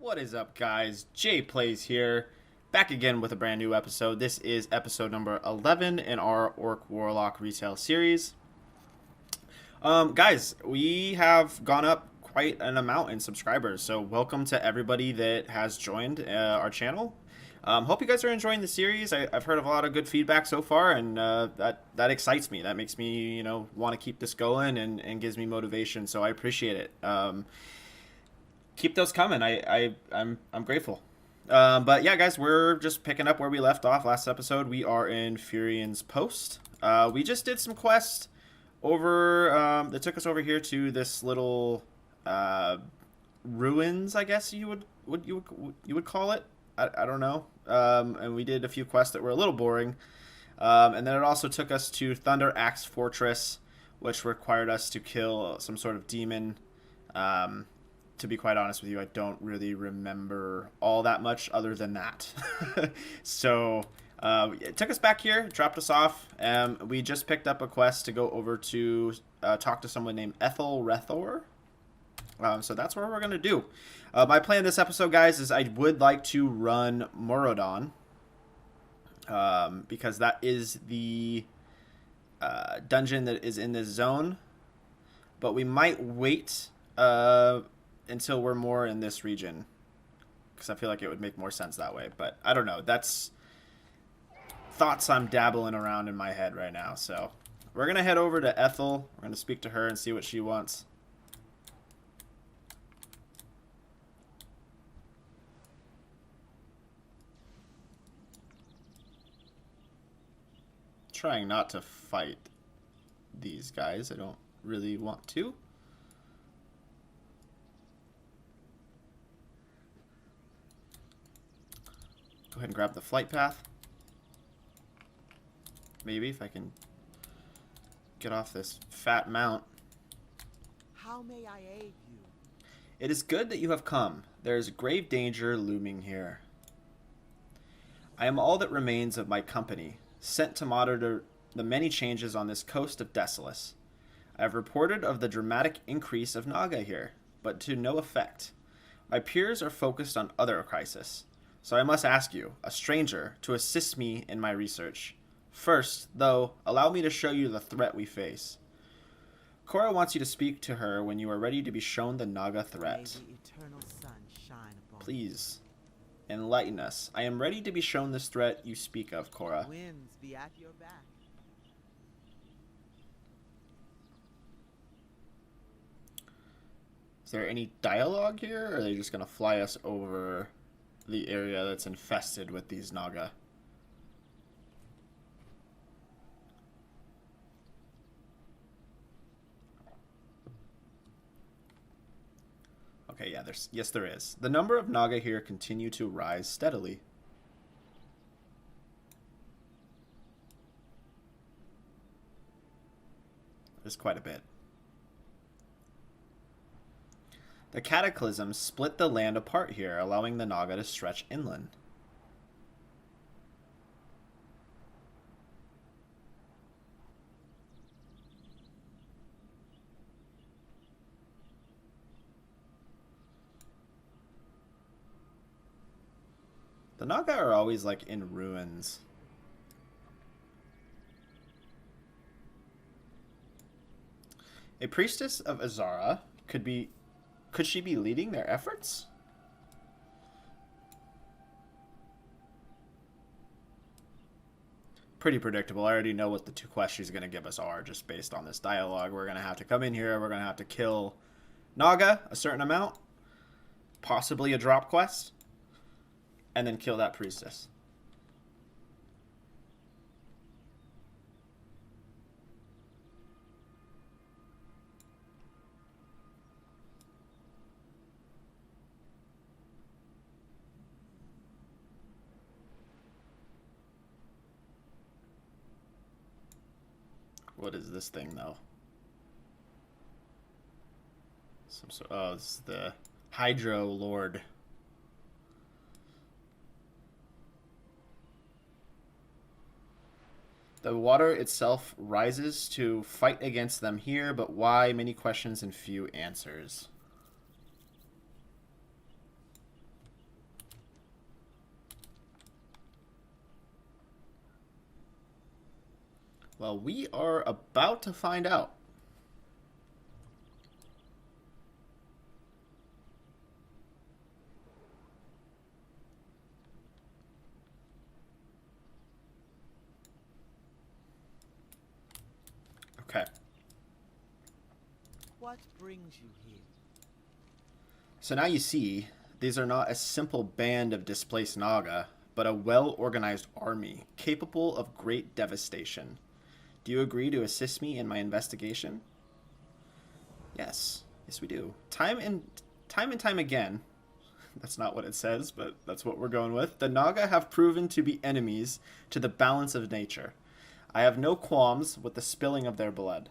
What is up, guys? Jay Plays here, back again with a brand new episode. This is episode number 11 in our Orc Warlock retail series. Guys, we have gone up quite an amount in subscribers, so welcome to everybody that has joined our channel. Hope you guys are enjoying the series. I've heard of a lot of good feedback so far, and that excites me. That makes me, want to keep this going and gives me motivation. So I appreciate it. Keep those coming. I'm grateful. But yeah, guys, we're just picking up where we left off last episode. We are in Furian's Post. We just did some quests over. That took us over here to this little ruins, I guess you would call it. I don't know. And we did a few quests that were a little boring. And then it also took us to Thunder Axe Fortress, which required us to kill some sort of demon. To be quite honest with you, I don't really remember all that much other than that. So it took us back here, dropped us off. We just picked up a quest to go over to talk to someone named Ethel Rethor. So that's what we're going to do. My plan this episode, guys, is I would like to run Morodon. Because that is the dungeon that is in this zone. But we might wait until we're more in this region, because I feel like it would make more sense that way. But I don't know. That's thoughts I'm dabbling around in my head right now. So we're going to head over to Ethel. We're going to speak to her and see what she wants. Trying not to fight these guys. I don't really want to. Go ahead and grab the flight path. Maybe if I can get off this fat mount. How may I aid you? It is good that you have come. There is grave danger looming here. I am all that remains of my company, sent to monitor the many changes on this coast of Desolus. I have reported of the dramatic increase of Naga here, but to no effect. My peers are focused on other crises. So I must ask you, a stranger, to assist me in my research. First, though, allow me to show you the threat we face. Cora wants you to speak to her when you are ready to be shown the Naga threat. May the eternal sun shine upon Please, enlighten us. I am ready to be shown this threat you speak of, Cora. winds be at your back. Is there any dialogue here, or are they just going to fly us over the area that's infested with these Naga? Okay, yeah, yes there is. The number of Naga here continue to rise steadily. There's quite a bit. The cataclysm split the land apart here, allowing the Naga to stretch inland. The Naga are always like in ruins. A priestess of Azara could she be leading their efforts? Pretty predictable. I already know what the two quests she's going to give us are just based on this dialogue. We're going to have to come in here. We're going to have to kill Naga, a certain amount. Possibly a drop quest. And then kill that priestess. What is this thing, though? Some sort. Oh, this is the Hydro Lord. The water itself rises to fight against them here, but why? Many questions and few answers. Well, we are about to find out. Okay. What brings you here? So now you see, these are not a simple band of displaced Naga, but a well-organized army capable of great devastation. Do you agree to assist me in my investigation? Yes. Yes, we do. Time and time again, that's not what it says, but that's what we're going with. The Naga have proven to be enemies to the balance of nature. I have no qualms with the spilling of their blood.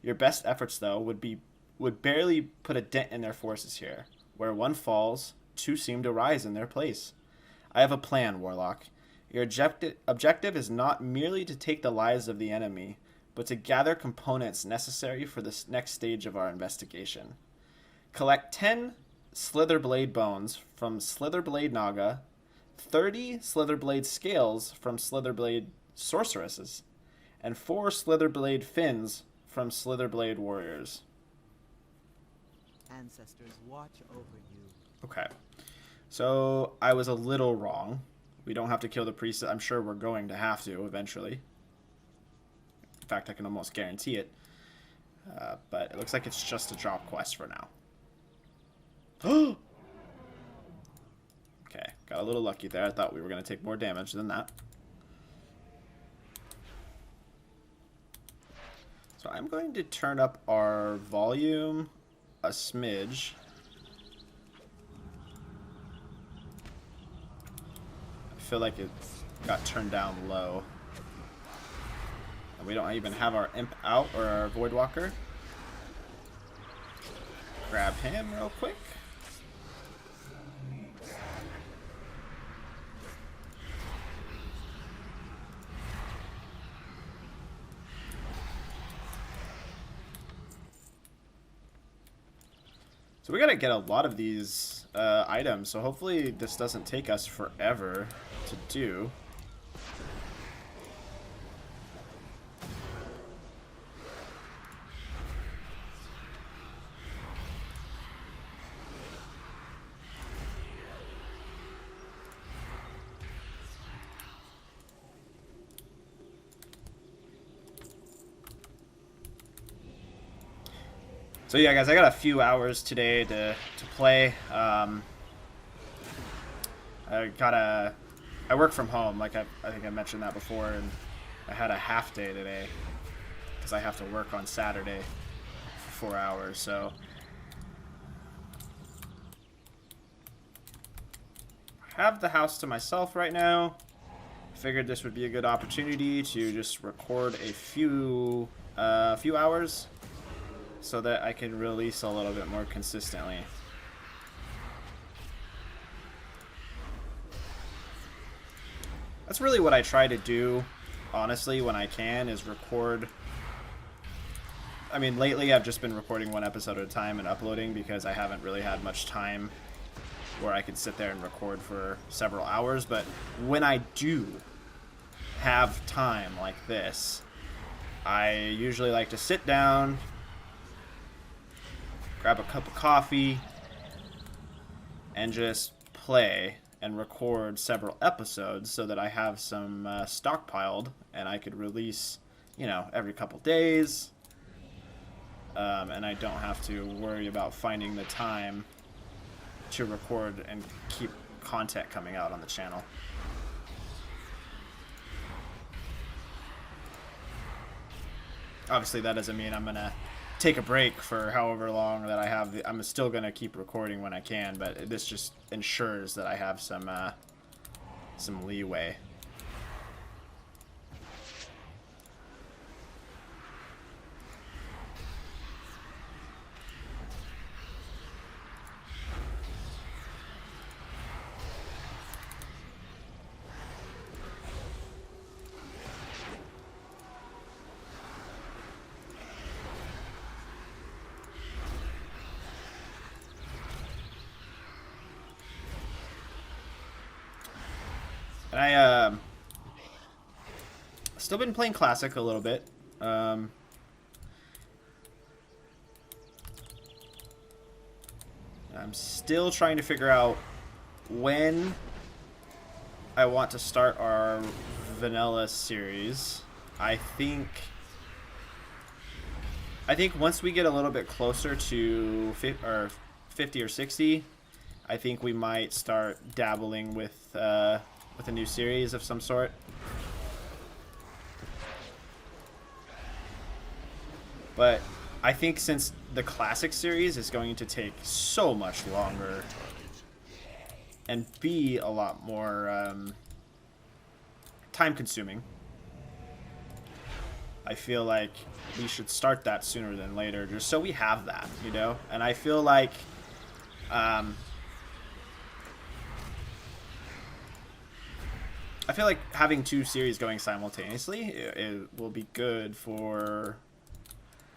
Your best efforts, though, would barely put a dent in their forces here. Where one falls, two seem to rise in their place. I have a plan, Warlock. Your objective is not merely to take the lives of the enemy, but to gather components necessary for this next stage of our investigation. Collect 10 Slitherblade bones from Slitherblade Naga, 30 Slitherblade scales from Slitherblade sorceresses, and 4 Slitherblade fins from Slitherblade warriors. Ancestors watch over you. Okay. So I was a little wrong. We don't have to kill the priest. I'm sure we're going to have to eventually. In fact, I can almost guarantee it. But it looks like it's just a drop quest for now. Okay, got a little lucky there. I thought we were going to take more damage than that. So I'm going to turn up our volume a smidge. I feel like it got turned down low. And we don't even have our imp out or our voidwalker. Grab him real quick. So we gotta get a lot of these items, so hopefully this doesn't take us forever to do. So yeah, guys, I got a few hours today to play. I work from home, like I think I mentioned that before, and I had a half day today because I have to work on Saturday for 4 hours. So I have the house to myself right now. Figured this would be a good opportunity to just record a few hours, so that I can release a little bit more consistently. That's really what I try to do, honestly, when I can, is record. I mean, lately I've just been recording one episode at a time and uploading because I haven't really had much time where I could sit there and record for several hours. But when I do have time like this, I usually like to sit down, grab a cup of coffee, and just play and record several episodes so that I have some stockpiled and I could release, you know, every couple days. And I don't have to worry about finding the time to record and keep content coming out on the channel. Obviously, that doesn't mean I'm going to take a break for however long that I have. I'm still going to keep recording when I can, but this just ensures that I have some leeway. And I Still been playing Classic a little bit. I'm still trying to figure out when I want to start our vanilla series. I think once we get a little bit closer to 50 or 60, I think we might start dabbling with a new series of some sort. But I think since the classic series is going to take so much longer and be a lot more time consuming, I feel like we should start that sooner than later, just so we have that, you know? And I feel like having two series going simultaneously, it will be good for,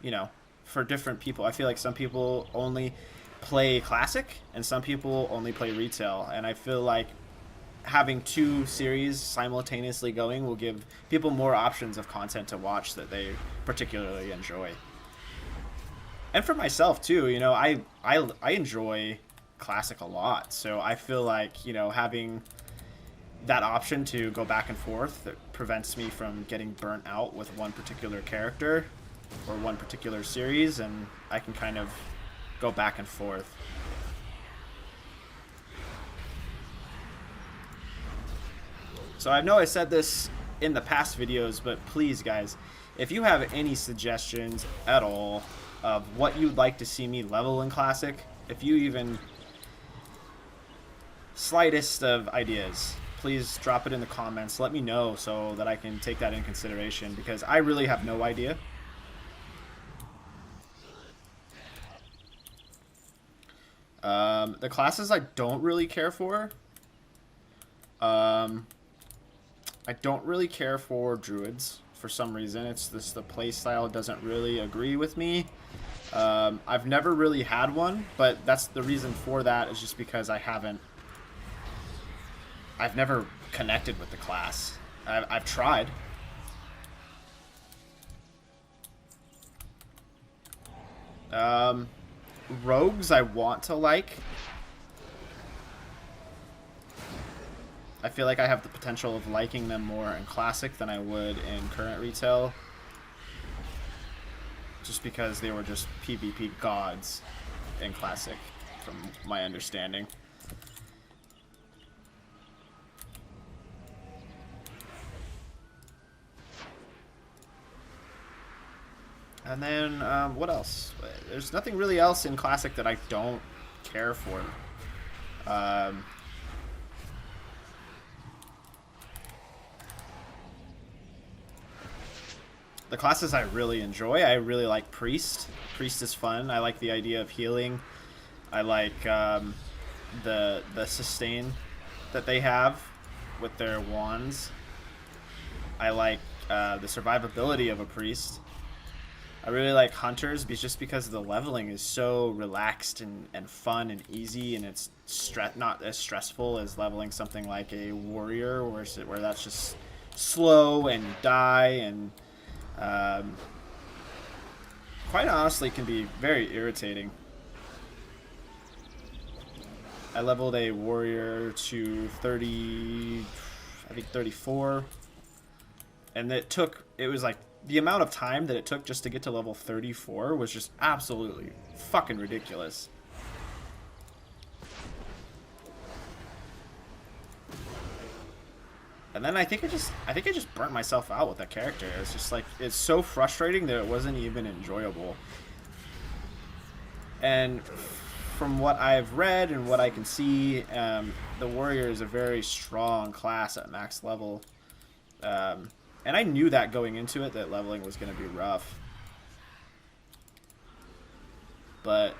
you know, for different people. I feel like some people only play Classic and some people only play Retail, and I feel like having two series simultaneously going will give people more options of content to watch that they particularly enjoy. And for myself too, you know, I enjoy Classic a lot, so I feel like, you know, having that option to go back and forth that prevents me from getting burnt out with one particular character or one particular series, and I can kind of go back and forth. So I know I said this in the past videos, but please guys, if you have any suggestions at all of what you'd like to see me level in Classic, if you even slightest of ideas, please drop it in the comments. Let me know so that I can take that in consideration, because I really have no idea. The classes I don't really care for. I don't really care for druids for some reason. It's just the playstyle doesn't really agree with me. I've never really had one, but that's the reason for that is just because I've never connected with the class. I've tried. Rogues I want to like. I feel like I have the potential of liking them more in Classic than I would in current Retail. Just because they were just PvP gods in Classic, from my understanding. And then, what else? There's nothing really else in Classic that I don't care for. The classes I really enjoy, I really like Priest. Priest is fun. I like the idea of healing. I like the sustain that they have with their wands. I like the survivability of a Priest. I really like Hunters just because the leveling is so relaxed and fun and easy, and it's not as stressful as leveling something like a Warrior, where that's just slow and die, and quite honestly can be very irritating. I leveled a Warrior to 30, I think 34, and it was like the amount of time that it took just to get to level 34 was just absolutely fucking ridiculous. And then I think I just burnt myself out with that character. It's just like, it's so frustrating that it wasn't even enjoyable. And from what I've read and what I can see, the Warrior is a very strong class at max level. And I knew that going into it, that leveling was going to be rough. But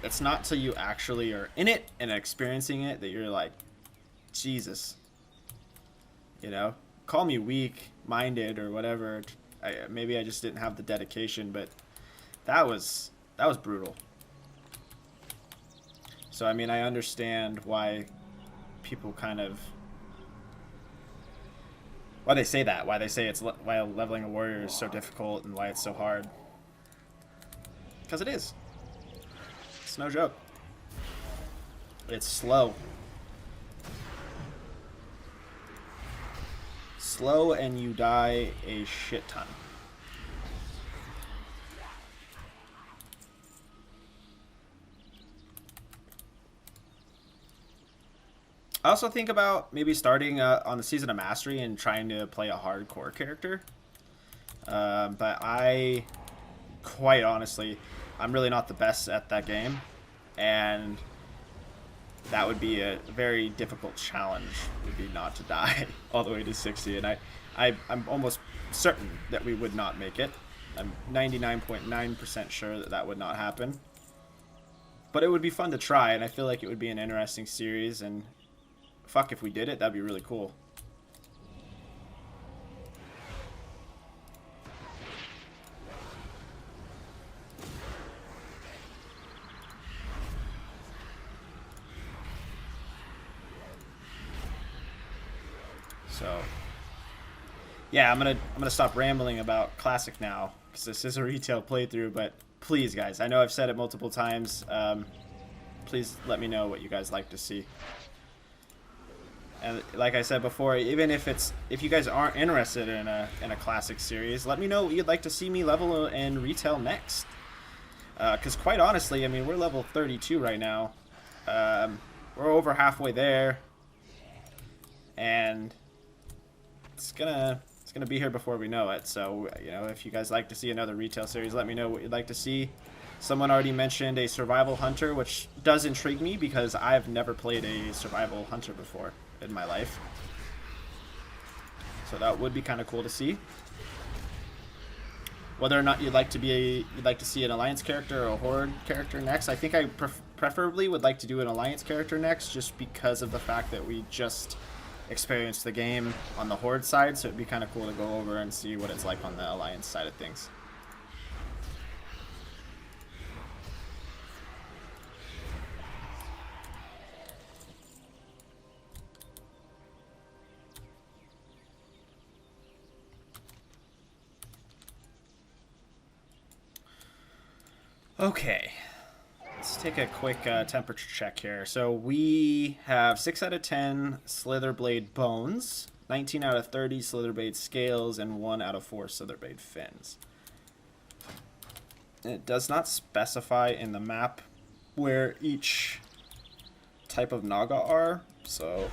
it's not till you actually are in it and experiencing it that you're like, Jesus. You know? Call me weak-minded or whatever. Maybe I just didn't have the dedication, but that was brutal. So, I mean, I understand why people kind of Why they say that? Why they say why leveling a warrior is so difficult and why it's so hard? Because it is. It's no joke. It's slow. Slow and you die a shit ton. I also think about maybe starting on the Season of Mastery and trying to play a hardcore character. But quite honestly, I'm really not the best at that game. And that would be a very difficult challenge, would be not to die all the way to 60. And I'm almost certain that we would not make it. I'm 99.9% sure that that would not happen. But it would be fun to try, and I feel like it would be an interesting series, and fuck, if we did it, that'd be really cool. So, yeah, I'm gonna stop rambling about Classic now, because this is a retail playthrough, but please, guys, I know I've said it multiple times, please let me know what you guys like to see. And like I said before, even if you guys aren't interested in a classic series, let me know what you'd like to see me level and retail next. Because quite honestly, I mean, we're level 32 right now. We're over halfway there, and it's gonna be here before we know it. So you know, if you guys like to see another retail series, let me know what you'd like to see. Someone already mentioned a survival hunter, which does intrigue me because I've never played a survival hunter before in my life. So that would be kind of cool to see. Whether or not you'd like to see an alliance character or a horde character next, I think I preferably would like to do an alliance character next, just because of the fact that we just experienced the game on the horde side. So it'd be kind of cool to go over and see what it's like on the alliance side of things. Okay, let's take a quick temperature check here. So we have 6 out of 10 Slitherblade bones, 19 out of 30 Slitherblade scales, and 1 out of 4 Slitherblade fins. It does not specify in the map where each type of Naga are, so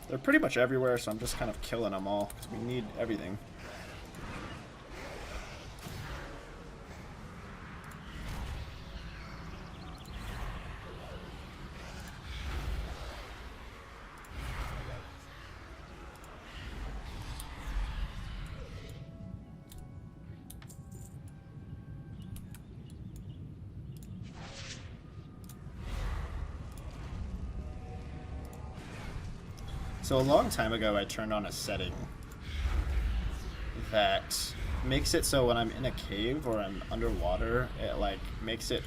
they're pretty much everywhere, so I'm just kind of killing them all, because we need everything. So a long time ago I turned on a setting that makes it so when I'm in a cave or I'm underwater, it like makes it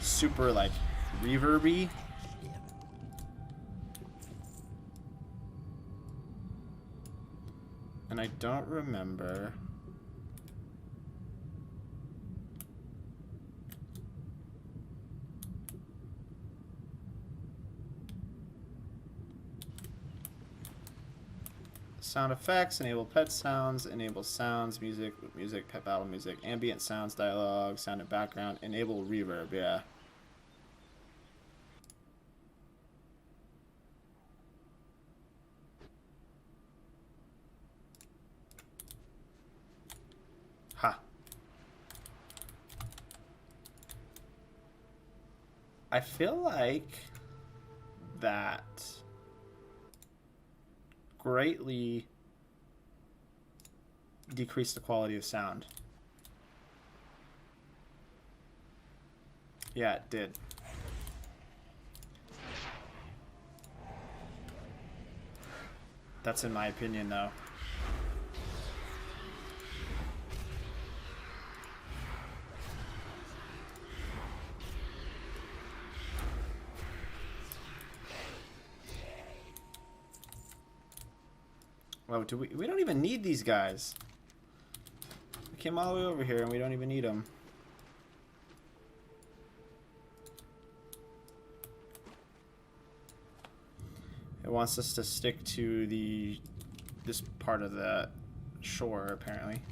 super like reverby. And I don't remember. Sound effects, enable pet sounds, enable sounds, music, pet battle music, ambient sounds, dialogue, sound and background, enable reverb, yeah. Ha. I feel like that greatly decreased the quality of sound. Yeah, it did. That's in my opinion, though. Well, we don't even need these guys. We came all the way over here and we don't even need them. It wants us to stick to this part of the shore, apparently.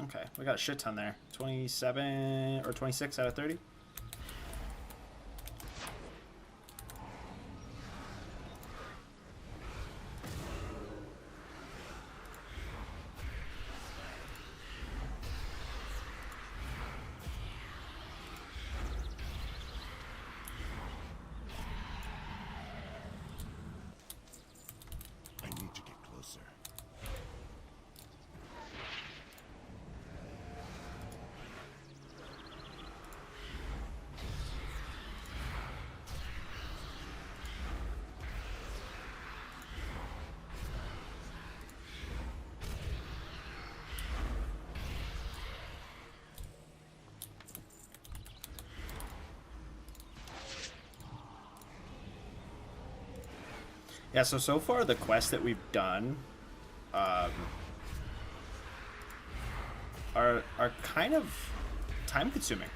Okay, we got a shit ton there. 27 or 26 out of 30. I need to get closer. Yeah, so far the quests that we've done are kind of time consuming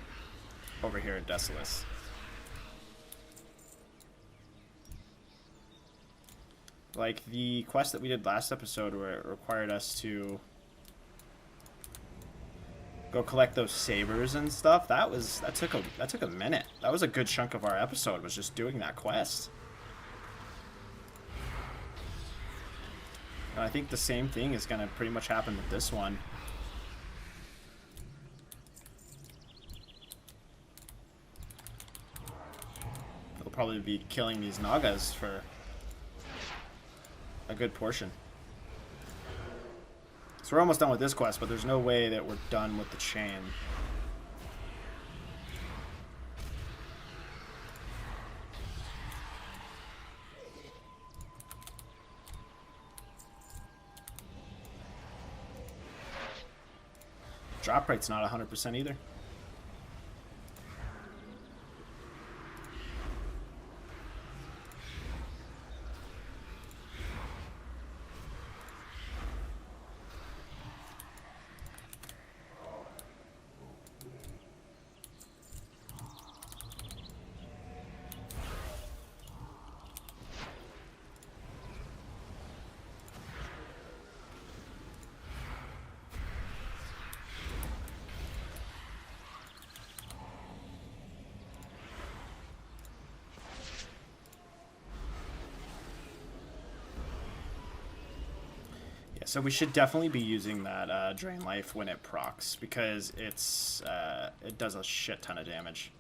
over here at Desolus. Like the quest that we did last episode where it required us to go collect those sabers and stuff, that took a minute. That was a good chunk of our episode, was just doing that quest. And I think the same thing is going to pretty much happen with this one. They'll probably be killing these Nagas for a good portion. So we're almost done with this quest, but there's no way that we're done with the chain. Drop rate's not 100% either. So we should definitely be using that Drain Life when it procs, because it does a shit ton of damage.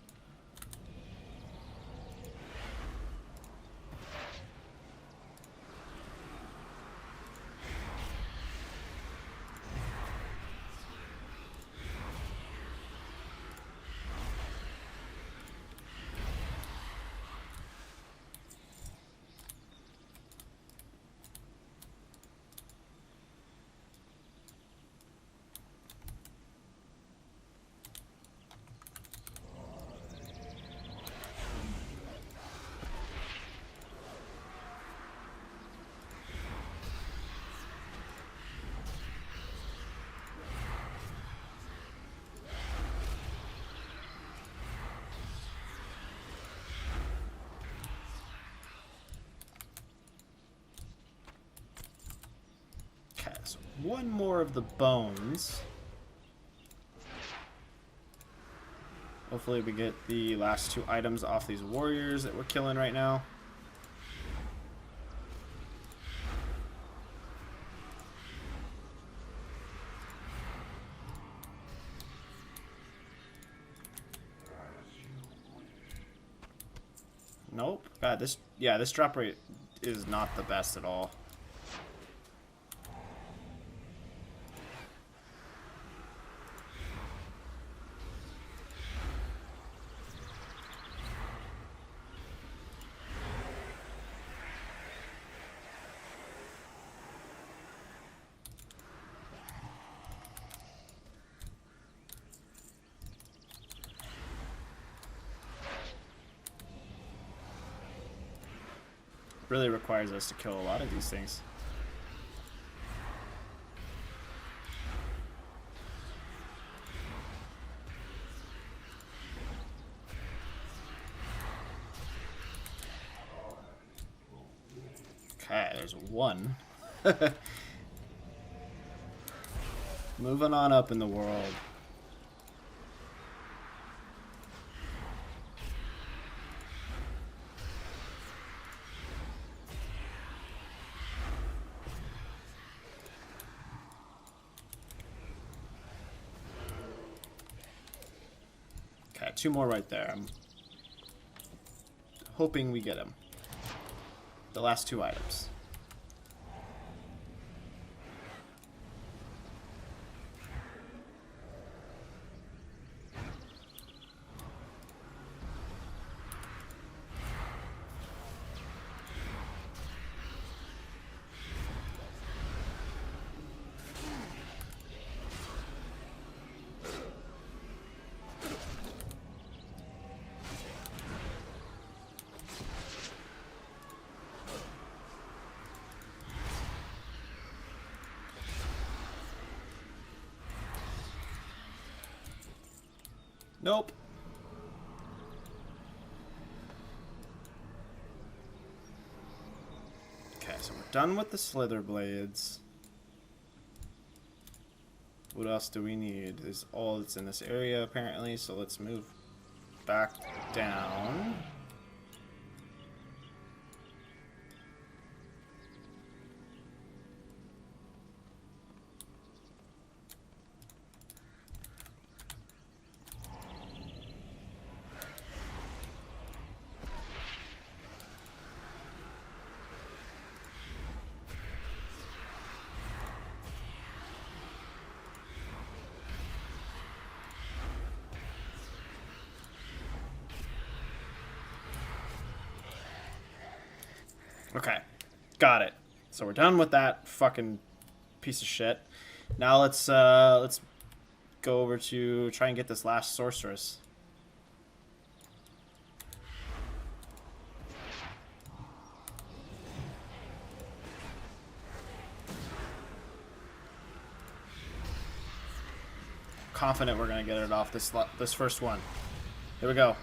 So one more of the bones. Hopefully we get the last 2 items off these warriors that we're killing right now. Nope. God, this drop rate is not the best at all. Really requires us to kill a lot of these things. Okay, there's 1. Moving on up in the world. Okay, 2 more right there. I'm hoping we get them. The last 2 items. Nope. Okay, so we're done with the slither blades. What else do we need? Is all that's in this area apparently, so let's move back down. Okay, got it. So we're done with that fucking piece of shit. Now let's go over to try and get this last sorceress. Confident we're gonna get it off this first one. Here we go.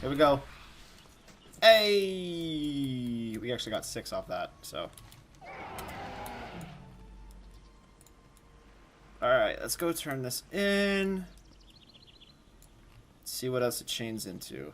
Here we go. Hey! We actually got 6 off that, so. Alright, let's go turn this in. See what else it chains into.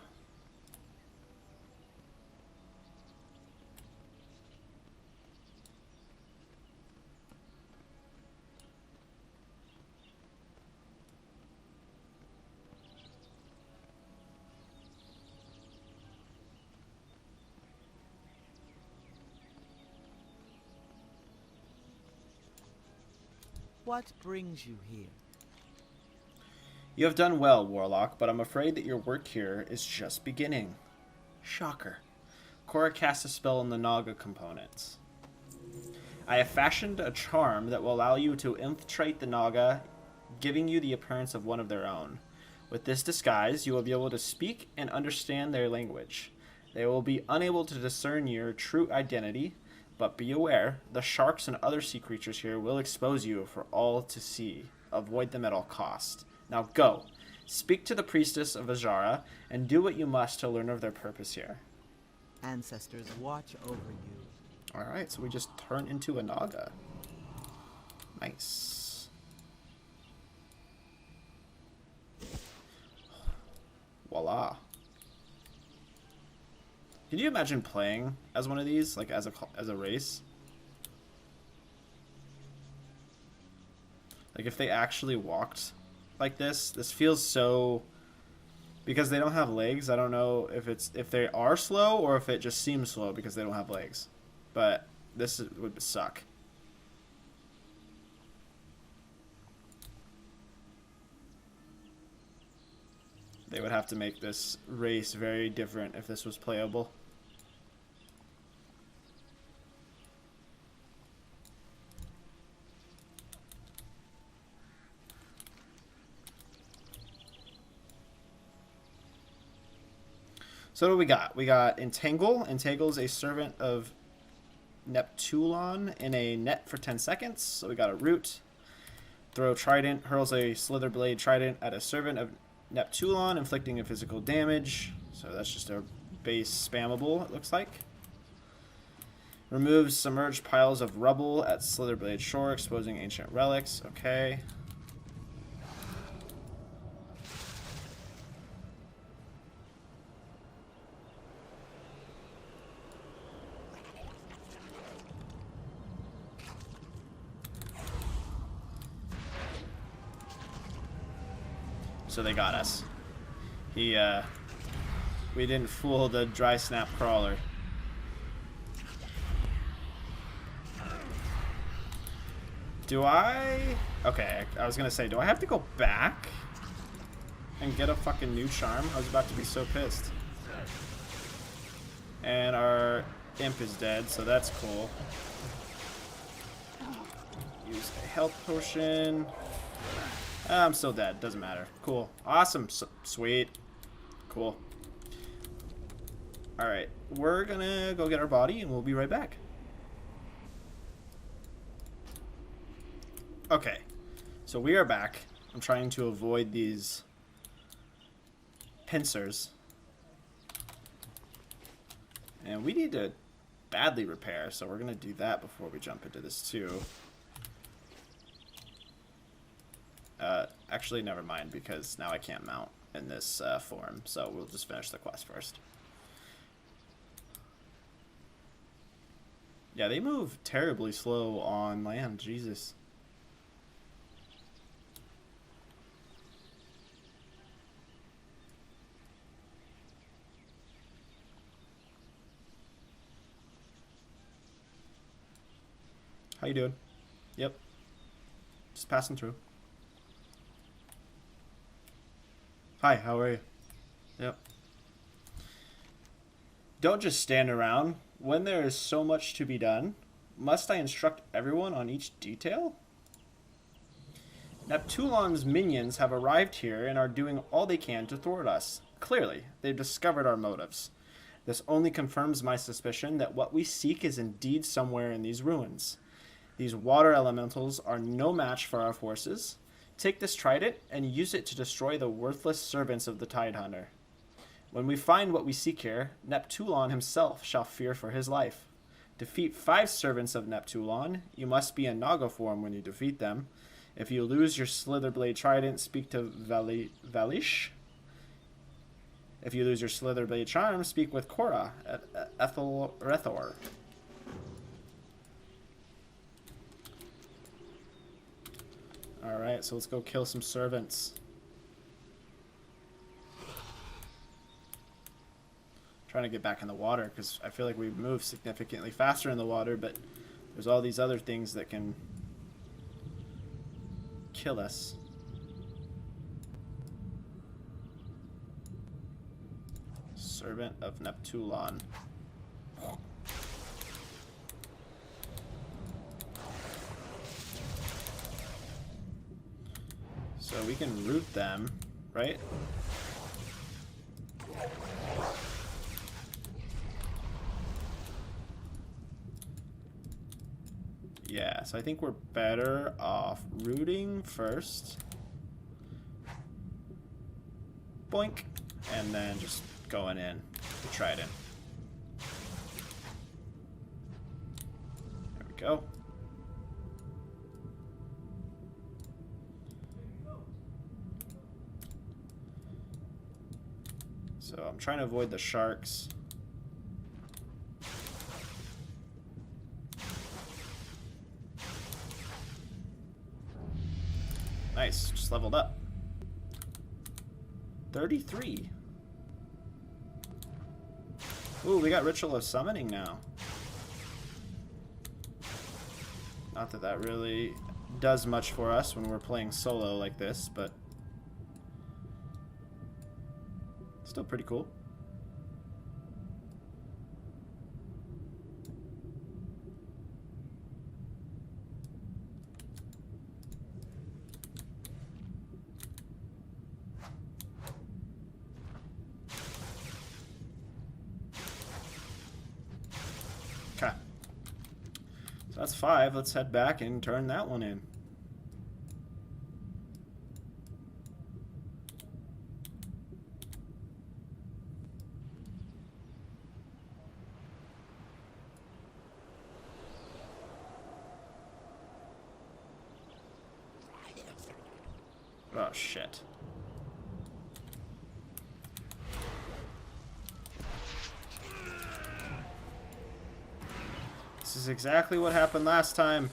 What brings you here? You have done well, Warlock, but I'm afraid that your work here is just beginning. Shocker. Cora cast a spell on the Naga components. I have fashioned a charm that will allow you to infiltrate the Naga, giving you the appearance of one of their own. With this disguise, you will be able to speak and understand their language. They will be unable to discern your true identity, but be aware, the sharks and other sea creatures here will expose you for all to see. Avoid them at all cost. Now go. Speak to the priestess of Azara, and do what you must to learn of their purpose here. Ancestors watch over you. Alright, so we just turn into a Naga. Nice. Voila. Can you imagine playing as one of these, like as a race? Like if they actually walked like this feels so, because they don't have legs. I don't know if they are slow or if it just seems slow because they don't have legs. But would suck. They would have to make this race very different if this was playable. So what do we got? We got Entangle. Entangle is a servant of Neptulon in a net for 10 seconds. So we got a root. Throw Trident. Hurls a Slither Blade Trident at a servant of Neptulon, inflicting a physical damage. So that's just a base spammable, it looks like. Removes submerged piles of rubble at Slitherblade Shore, exposing ancient relics. Okay. So they got us. We didn't fool the dry snap crawler. Okay, I was gonna say, do I have to go back and get a fucking new charm? I was about to be so pissed. And our imp is dead, so that's cool. Use a health potion. I'm still dead. Doesn't matter. Cool. Awesome. Sweet. Cool. Alright. We're gonna go get our body and we'll be right back. Okay. So we are back. I'm trying to avoid these pincers. And we need to badly repair, so we're gonna do that before we jump into this too. Actually, never mind, because now I can't mount in this form, so we'll just finish the quest first. Yeah, they move terribly slow on land, Jesus. How you doing? Yep. Just passing through. Hi, how are you? Yep. Don't just stand around. When there is so much to be done, must I instruct everyone on each detail? Neptulon's minions have arrived here and are doing all they can to thwart us. Clearly, they've discovered our motives. This only confirms my suspicion that what we seek is indeed somewhere in these ruins. These water elementals are no match for our forces. Take this trident and use it to destroy the worthless servants of the Tidehunter. When we find what we seek here, Neptulon himself shall fear for his life. Defeat 5 servants of Neptulon. You must be in Naga form when you defeat them. If you lose your Slitherblade Trident, speak to Valish. If you lose your Slitherblade Charm, speak with Korra at Ethelrethor. Alright, so let's go kill some servants. Trying to get back in the water because I feel like we move significantly faster in the water, but there's all these other things that can kill us. Servant of Neptulon. So we can root them, right? Yeah, so I think we're better off rooting first. Boink. And then just going in to Trident. There we go. So I'm trying to avoid the sharks. Nice, just leveled up. 33. Ooh, we got Ritual of Summoning now. Not that that really does much for us when we're playing solo like this, but still pretty cool. Okay. So that's 5. Let's head back and turn that one in. Oh, shit. This is exactly what happened last time.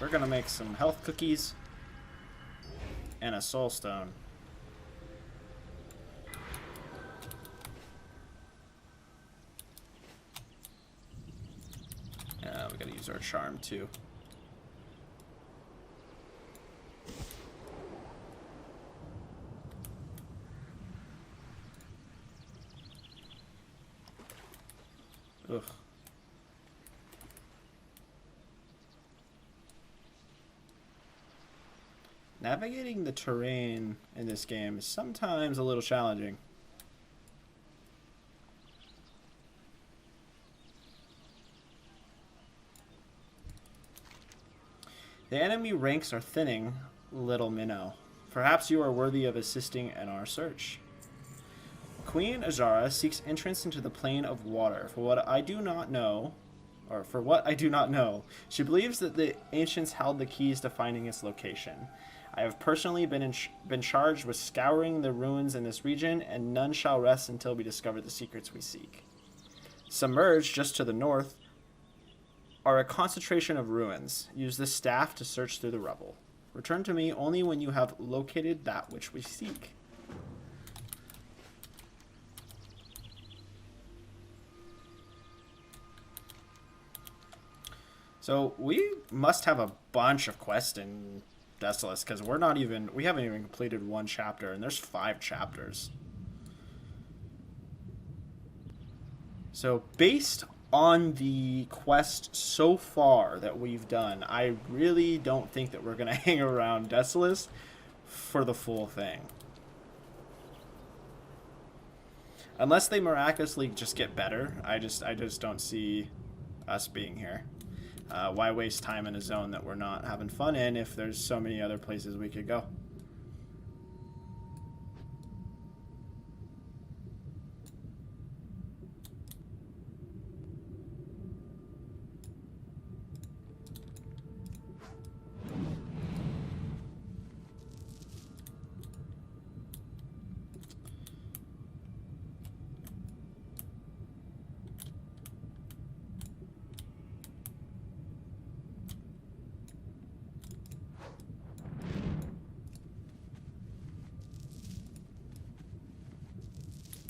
We're gonna make some health cookies and a soul stone. Yeah, we gotta use our charm too. Ugh. Navigating the terrain in this game is sometimes a little challenging. The enemy ranks are thinning, little minnow. Perhaps you are worthy of assisting in our search. Queen Azara seeks entrance into the plane of water. For what I do not know, she believes that the ancients held the keys to finding its location. I have personally been charged with scouring the ruins in this region, and none shall rest until we discover the secrets we seek. Submerged just to the north are a concentration of ruins. Use this staff to search through the rubble. Return to me only when you have located that which we seek. So we must have a bunch of quests in Desolace, because we haven't even completed one chapter, and there's 5 chapters. So based on the quest so far that we've done, I really don't think that we're gonna hang around Desolace for the full thing, unless they miraculously just get better. I just don't see us being here. Why waste time in a zone that we're not having fun in if there's so many other places we could go?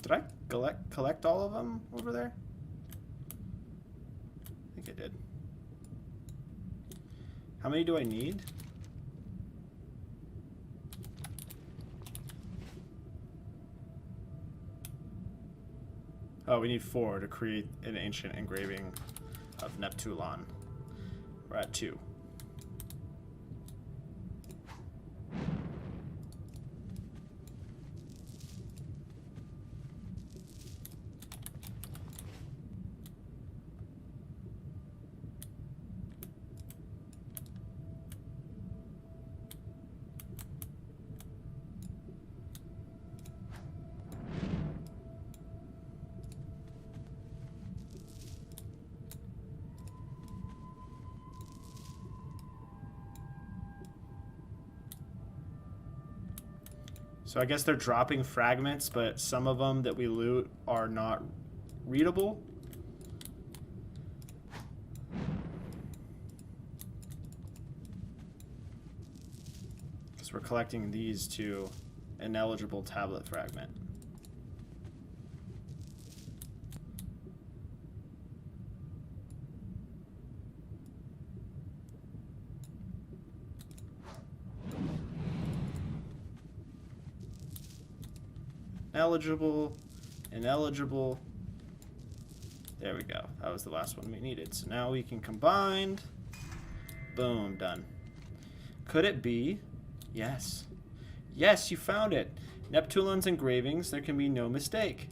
Did I collect all of them over there? I think I did. How many do I need? Oh, we need 4 to create an ancient engraving of Neptulon. We're at 2. So I guess they're dropping fragments, but some of them that we loot are not readable. Because we're collecting these to ineligible tablet fragment. Eligible, ineligible. There we go. That was the last one we needed. So now we can combine. Boom, done. Could it be? Yes. Yes, you found it. Neptulin's engravings, there can be no mistake.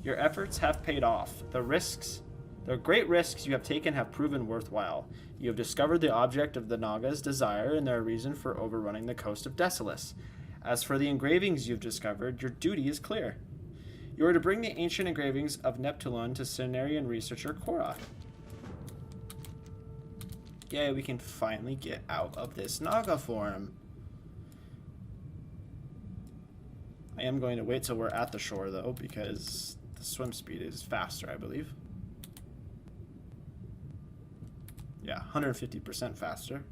Your efforts have paid off. The great risks you have taken have proven worthwhile. You have discovered the object of the Naga's desire and their reason for overrunning the coast of Desolus. As for the engravings you've discovered, your duty is clear. You are to bring the ancient engravings of Neptulon to Cenarian researcher Korra. Yay, we can finally get out of this Naga form. I am going to wait till we're at the shore, though, because the swim speed is faster, I believe. Yeah, 150% faster.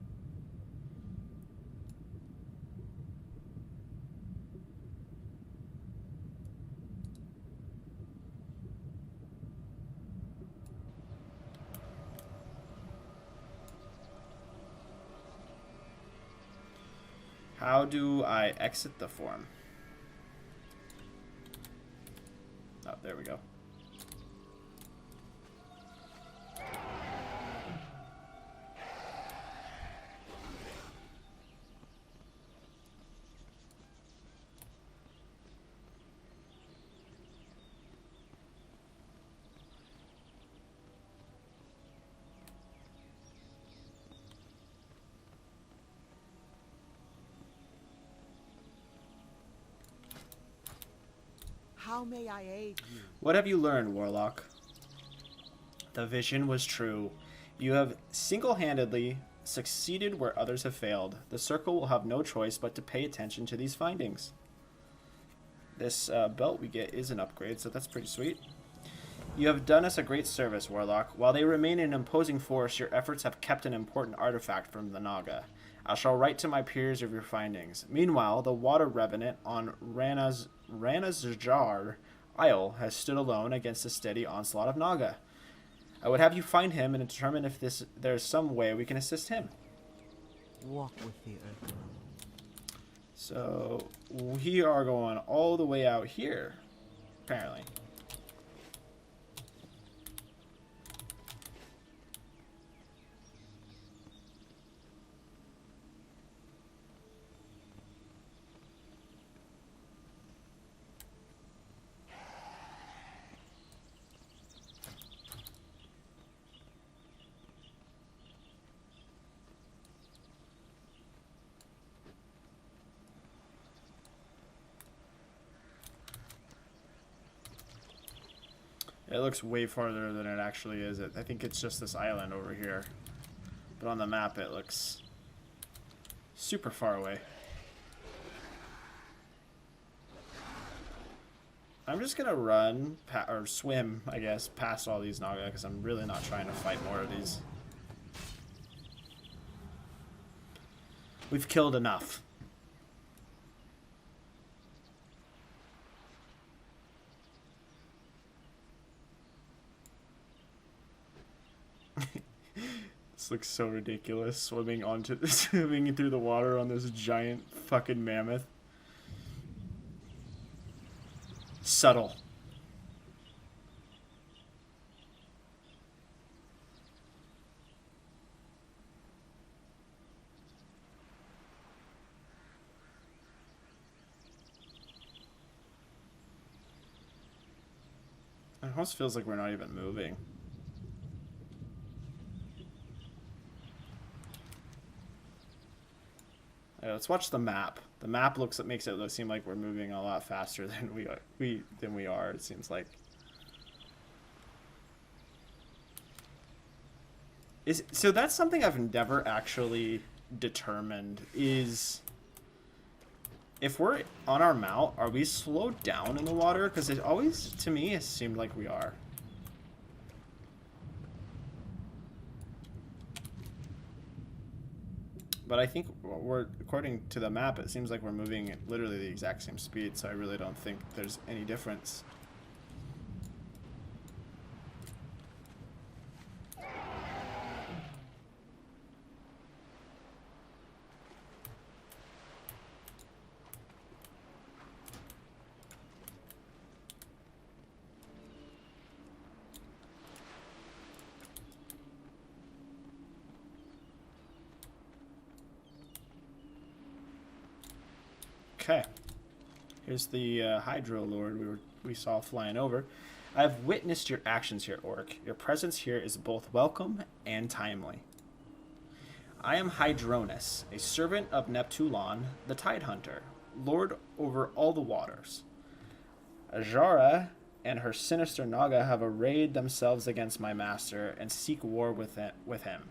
How do I exit the form? Oh, there we go. How may I aid you? What have you learned, Warlock? The vision was true. You have single-handedly succeeded where others have failed. The Circle will have no choice but to pay attention to these findings. This belt we get is an upgrade, so that's pretty sweet. You have done us a great service, Warlock. While they remain an imposing force, your efforts have kept an important artifact from the Naga. I shall write to my peers of your findings. Meanwhile, the water revenant on Ranazjar Isle has stood alone against a steady onslaught of Naga. I would have you find him and determine if there's some way we can assist him. Walk with the earth. So, we are going all the way out here, apparently. It looks way farther than it actually is. I think it's just this island over here. But on the map it looks super far away. I'm just gonna run, or swim, I guess, past all these Naga, because I'm really not trying to fight more of these. We've killed enough. This looks so ridiculous, swimming through the water on this giant fucking mammoth. Subtle. It almost feels like we're not even moving. Let's watch the map. The map makes it seem like we're moving a lot faster than we are. It seems like. So that's something I've never actually determined is if we're on our mount, are we slowed down in the water? Because it always, to me, it seemed like we are. But I think we're, according to the map, it seems like we're moving at literally the exact same speed, so I really don't think there's any difference. Okay, here's the Hydro Lord we saw flying over. I have witnessed your actions here, Orc. Your presence here is both welcome and timely. I am Hydronus, a servant of Neptulon, the Tide Hunter, lord over all the waters. Ajara and her sinister Naga have arrayed themselves against my master and seek war with him.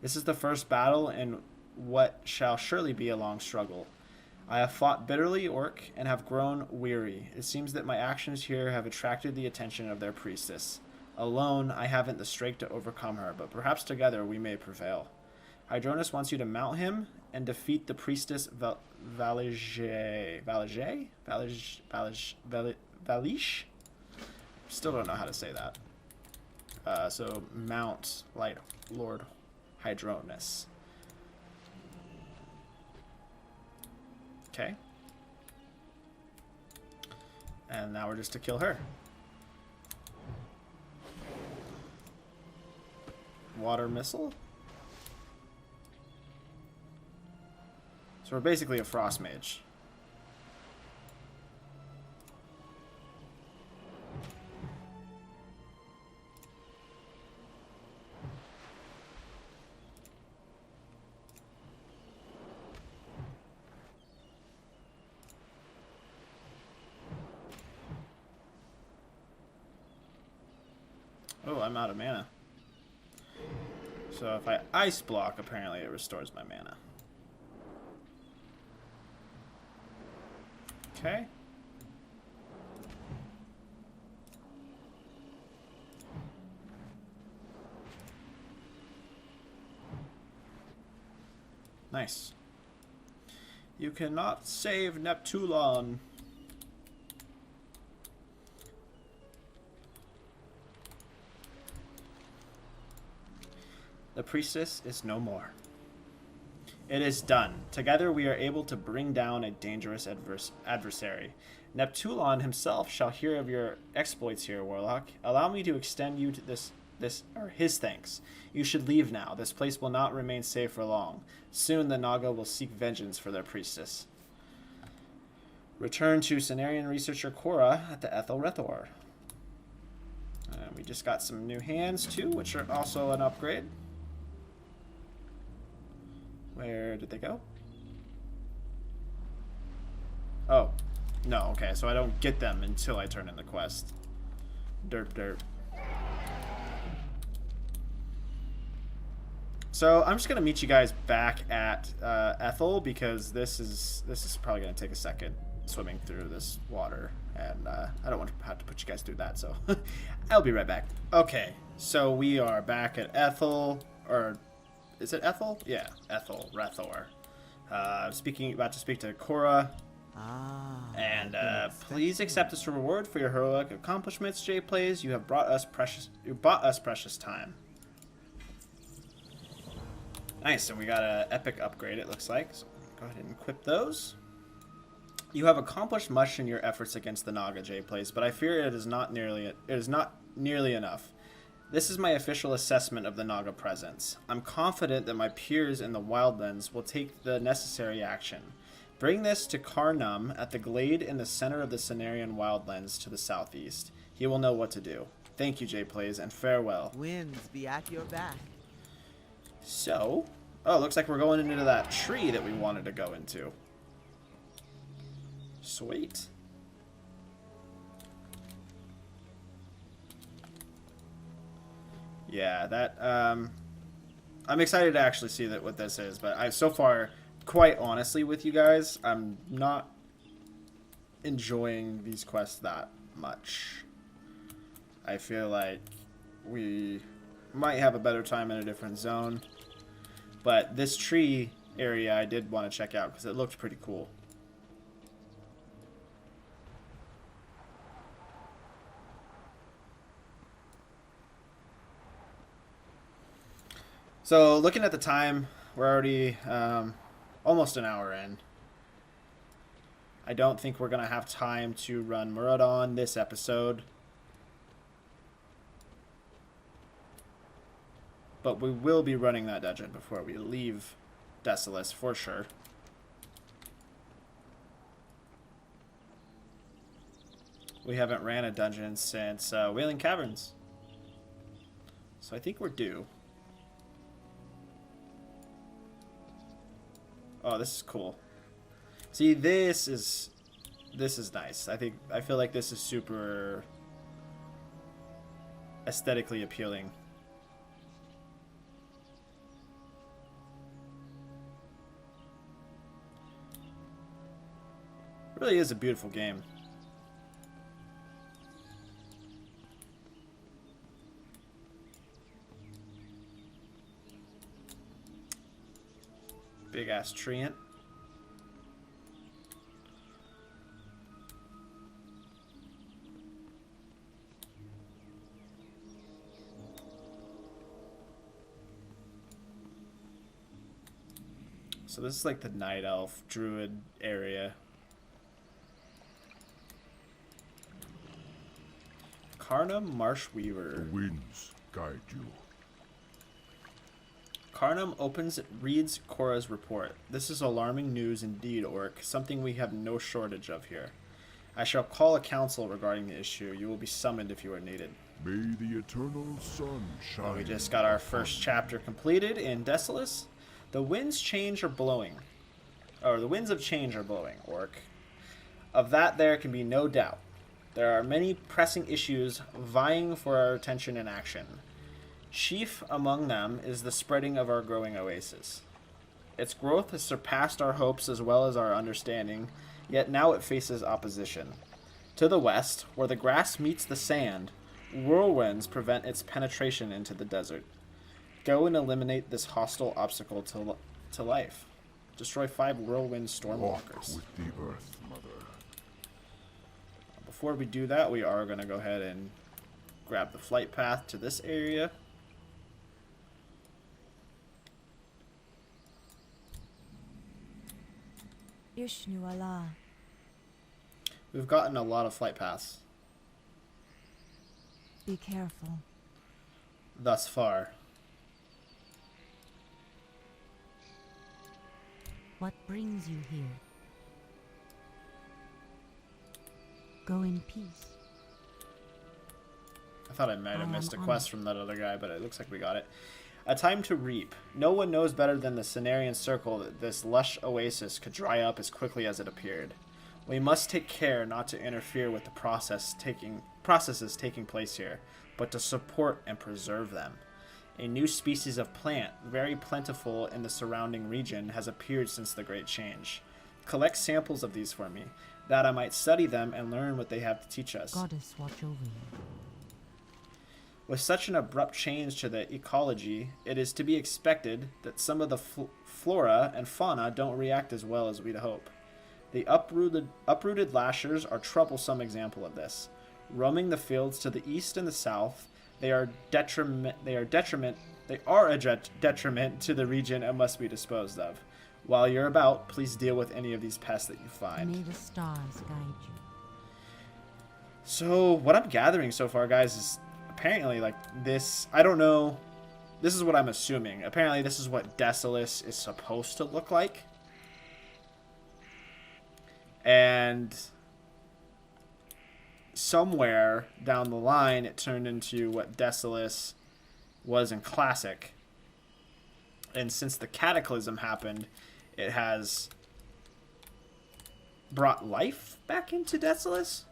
This is the first battle in what shall surely be a long struggle. I have fought bitterly, Orc, and have grown weary. It seems that my actions here have attracted the attention of their priestess. Alone, I haven't the strength to overcome her, but perhaps together we may prevail. Hydronus wants you to mount him and defeat the priestess Valish? Still don't know how to say that. So mount Light Lord Hydronus. Okay. And now we're just to kill her. Water missile. So we're basically a frost mage. Oh, I'm out of mana. So if I ice block, apparently it restores my mana. Okay. Nice. You cannot save Neptulon. The priestess is no more. It is done. Together we are able to bring down a dangerous adversary. Neptulon himself shall hear of your exploits here, Warlock. Allow me to extend you to his thanks. You should leave now. This place will not remain safe for long. Soon the Naga will seek vengeance for their priestess. Return to Cenarian researcher Cora at the Ethel Rethor. We just got some new hands too, which are also an upgrade. Where did they go? Oh, no, okay, so I don't get them until I turn in the quest. Derp derp. So I'm just gonna meet you guys back at Ethel, because this is probably gonna take a second swimming through this water, and I don't want to have to put you guys through that, so I'll be right back. Okay, so we are back at Ethel, or is it Ethel? Yeah, Ethel Rethor. About to speak to Cora. And please accept this reward for your heroic accomplishments, J Plays. You bought us precious time. Nice, so we got an epic upgrade, it looks like. So go ahead and equip those. You have accomplished much in your efforts against the Naga, J Plays, but I fear it is not nearly enough. This is my official assessment of the Naga presence. I'm confident that my peers in the Wildlands will take the necessary action. Bring this to Karnum at the glade in the center of the Cenarian Wildlands to the southeast. He will know what to do. Thank you, J Plays, and farewell. Winds be at your back. So, oh, looks like we're going into that tree that we wanted to go into. Sweet. Yeah, that, I'm excited to actually see what this is, but so far, quite honestly with you guys, I'm not enjoying these quests that much. I feel like we might have a better time in a different zone. But this tree area I did want to check out because it looked pretty cool. So looking at the time, we're already almost an hour in. I don't think we're going to have time to run Muradon this episode. But we will be running that dungeon before we leave Desolace for sure. We haven't ran a dungeon since Wailing Caverns. So I think we're due. Oh, this is cool. See, this is nice. I feel like this is super aesthetically appealing. It really is a beautiful game. Big ass treant. So this is like the night elf druid area. Carnum Marsh Weaver. The winds guide you. Carnum reads Cora's report. This is alarming news indeed, Orc. Something we have no shortage of here. I shall call a council regarding the issue. You will be summoned if you are needed. May the eternal sun shine. Well, we just got our first chapter completed in Desolace. The winds change are blowing. Or the winds of change are blowing, Orc. Of that there can be no doubt. There are many pressing issues vying for our attention and action. Chief among them is the spreading of our growing oasis. Its growth has surpassed our hopes as well as our understanding, yet now it faces opposition. To the west, where the grass meets the sand, whirlwinds prevent its penetration into the desert. Go and eliminate this hostile obstacle to life. Destroy 5 whirlwind Walk stormwalkers. with the earth, mother. Before we do that, we are going to go ahead and grab the flight path to this area. Ishnu Allah. We've gotten a lot of flight paths Be careful. thus far. What brings you here? Go in peace. I thought I might have missed a on quest from that other guy, but it looks like we got it. A time to reap. No one knows better than the Cenarian Circle that this lush oasis could dry up as quickly as it appeared. We must take care not to interfere with the processes taking place here, but to support and preserve them. A new species of plant, very plentiful in the surrounding region, has appeared since the Great Change. Collect samples of these for me, that I might study them and learn what they have to teach us. Goddess watch over you. With such an abrupt change to the ecology, it is to be expected that some of the flora and fauna don't react as well as we'd hope. The uprooted lashers are a troublesome example of this. Roaming the fields to the east and the south, they are a detriment to the region and must be disposed of. While you're about, please deal with any of these pests that you find. May the stars guide you. So what I'm gathering so far, guys, is apparently like this. I don't know. This is what I'm assuming. Apparently, this is what Desolace is supposed to look like. And somewhere down the line, it turned into what Desolace was in Classic. And since the Cataclysm happened, it has brought life back into Desolace.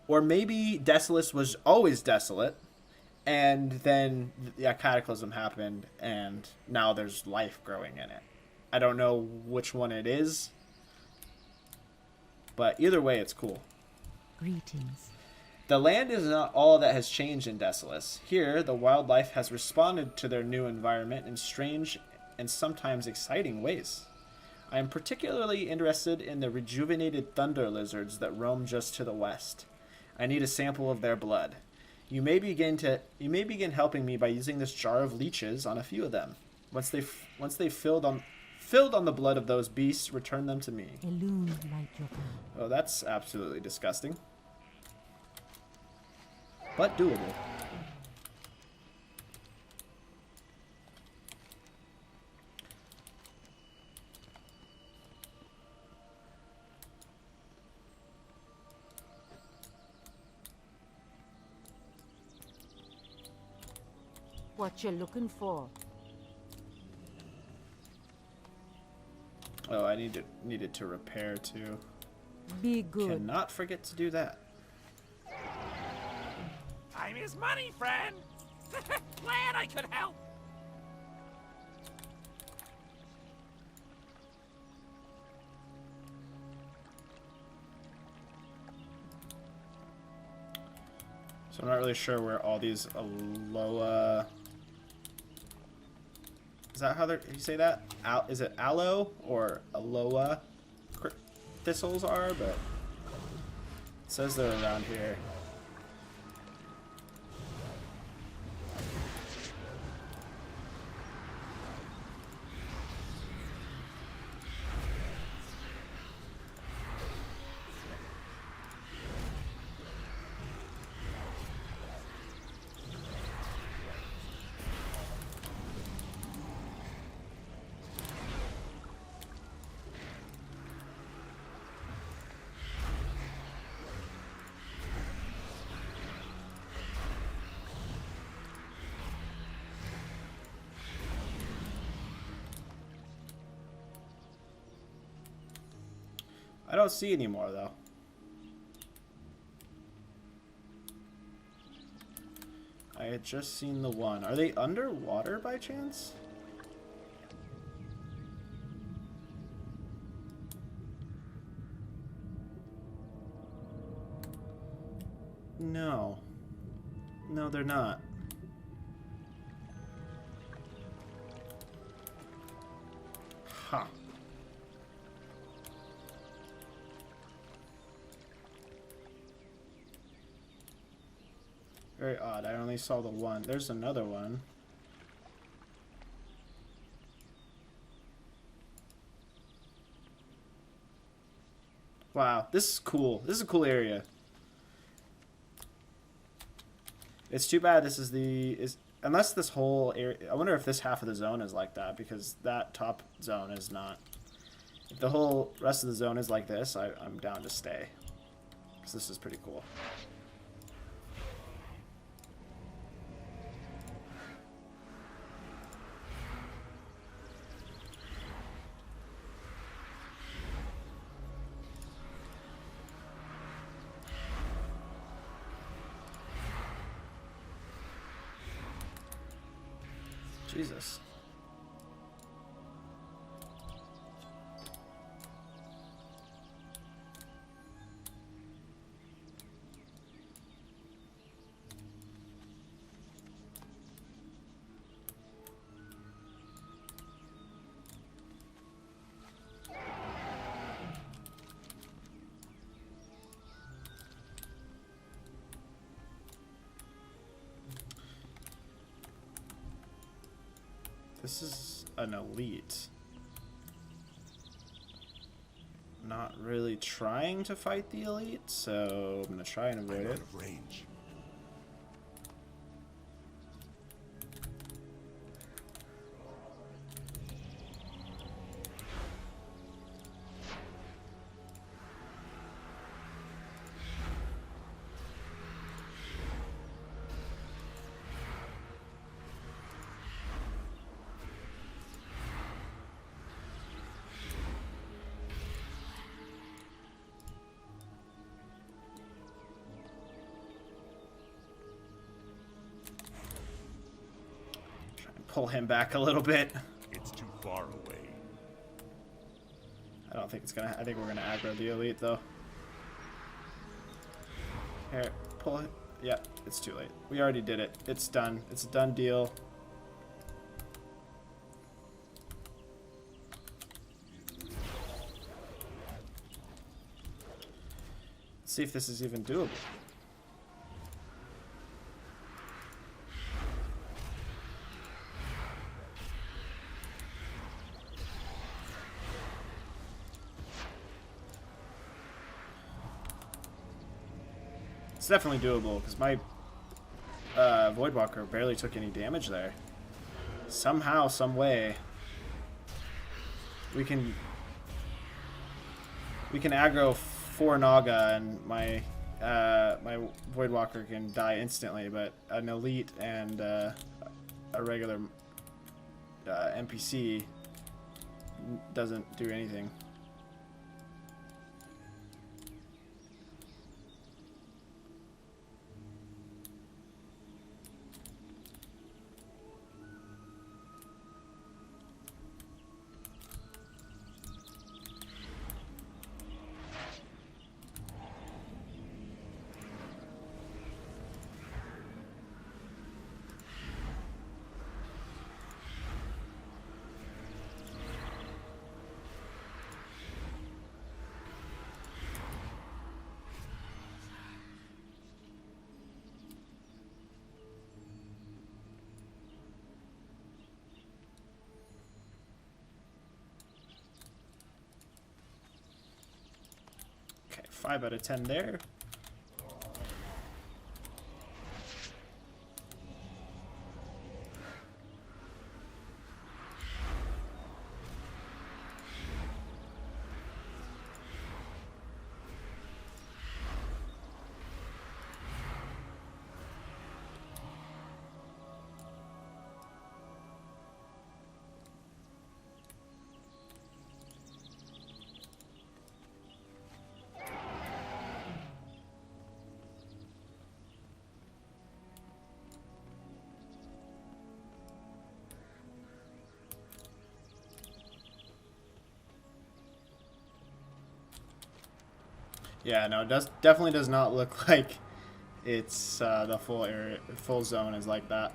Or maybe Desolace was always desolate, and then the Cataclysm happened, and now there's life growing in it. I don't know which one it is, But either way, it's cool. Greetings. The land is not all that has changed in Desolus. Here, the wildlife has responded to their new environment in strange and sometimes exciting ways. I am particularly interested in the rejuvenated thunder lizards that roam just to the west. I need a sample of their blood. You may begin helping me by using this jar of leeches on a few of them. Once they've filled on the blood of those beasts, return them to me. Illume light your path. Oh, that's absolutely disgusting. But doable. What you looking for? Oh, I needed to repair too. Be good. Cannot forget to do that. Time is money, friend. Glad I could help. So I'm not really sure where all these aloe. Is that how you say that? Is it aloe or aloe thistles are? But it says they're around here. I don't see any more though. I had just seen the one. Are they underwater by chance? No. No, they're not. Huh. Very odd. I only saw the one. There's another one. Wow, this is cool. This is a cool area. It's too bad this is unless this whole area. I wonder if this half of the zone is like that, because that top zone is not. If the whole rest of the zone is like this, I'm down to stay, because this is pretty cool. Jesus. This is an elite. Not really trying to fight the elite, so I'm gonna try and avoid it. Range. Pull him back a little bit. It's too far away. I don't think it's gonna. I think we're gonna aggro the elite though. Here, pull it. Yeah, it's too late. We already did it. It's done. It's a done deal. Let's see if this is even doable. It's definitely doable because my Voidwalker barely took any damage there. Somehow, some way, we can aggro 4 Naga and my my Voidwalker can die instantly, but an elite and a regular NPC doesn't do anything. Okay, 5 out of 10 there. Yeah, no, it definitely does not look like it's the full area, full zone is like that.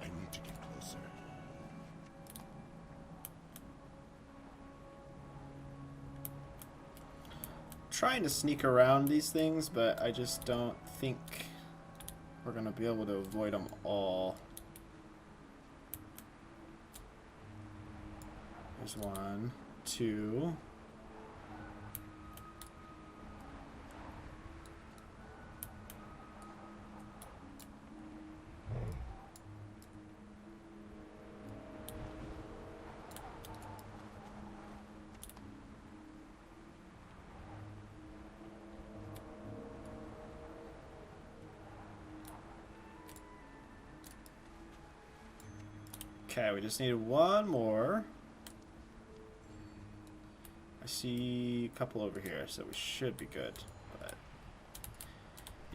I need to get closer. Trying to sneak around these things, but I just don't think we're gonna be able to avoid them all. There's 1, 2. Okay, we just need 1 more. I see a couple over here, so we should be good. But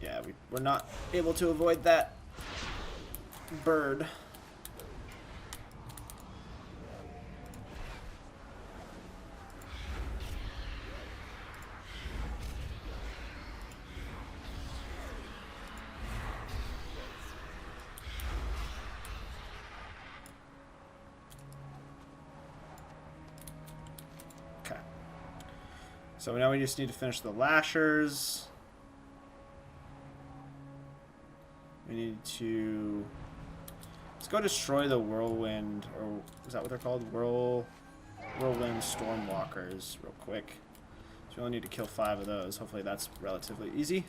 yeah, we're not able to avoid that bird. Okay. So now we just need to finish the lashers. We need to... Let's go destroy the whirlwind, or is that what they're called? Whirlwind stormwalkers real quick. So we only need to kill 5 of those. Hopefully that's relatively easy.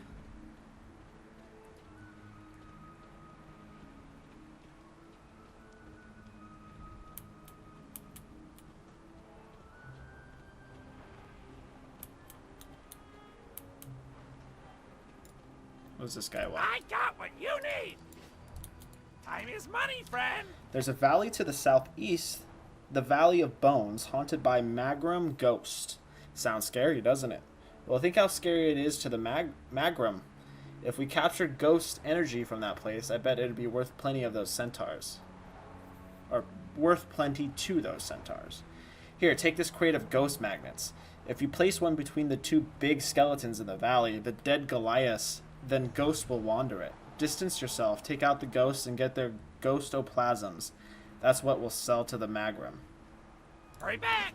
What does this guy want? I got what you need. Time is money, friend. There's a valley to the southeast, the Valley of Bones, haunted by Magrum Ghost. Sounds scary, doesn't it? Well, think how scary it is to the Magrum. If we captured ghost energy from that place, I bet it'd be worth plenty of those centaurs. Or worth plenty to those centaurs. Here, take this crate of ghost magnets. If you place one between the two big skeletons in the valley, the dead Goliaths, then ghosts will wander it. Distance yourself, take out the ghosts, and get their ghostoplasms. That's what will sell to the Magrum. Hurry back!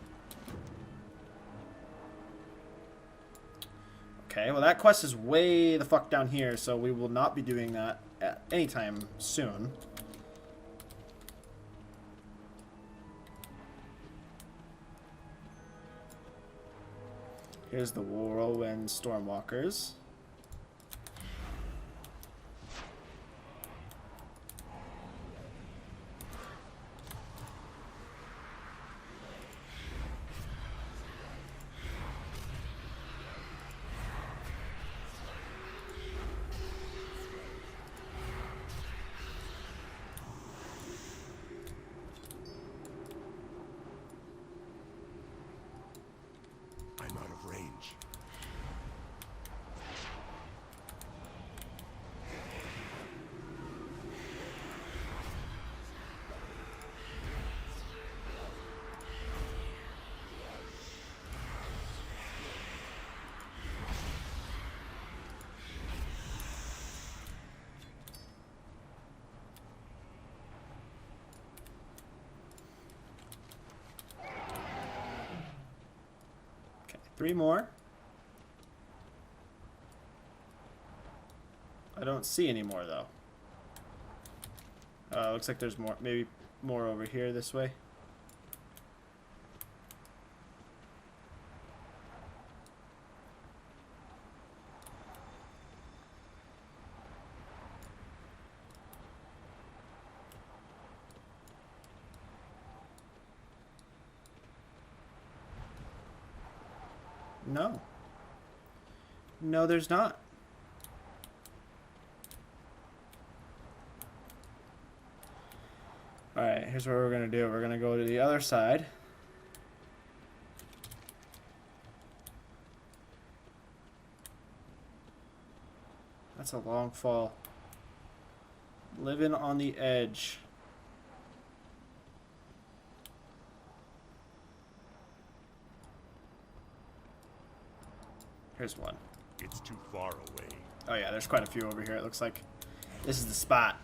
Okay, well that quest is way the fuck down here, so we will not be doing that at any time soon. Here's the Whirlwind Stormwalkers. I'm out of range. Okay, 3 more. I don't see any more though. Looks like there's more, maybe more over here this way. No. No, there's not. Alright, here's what we're going to do. We're going to go to the other side. That's a long fall. Living on the edge. Here's one. It's too far away. Oh yeah, there's quite a few over here. It looks like this is the spot.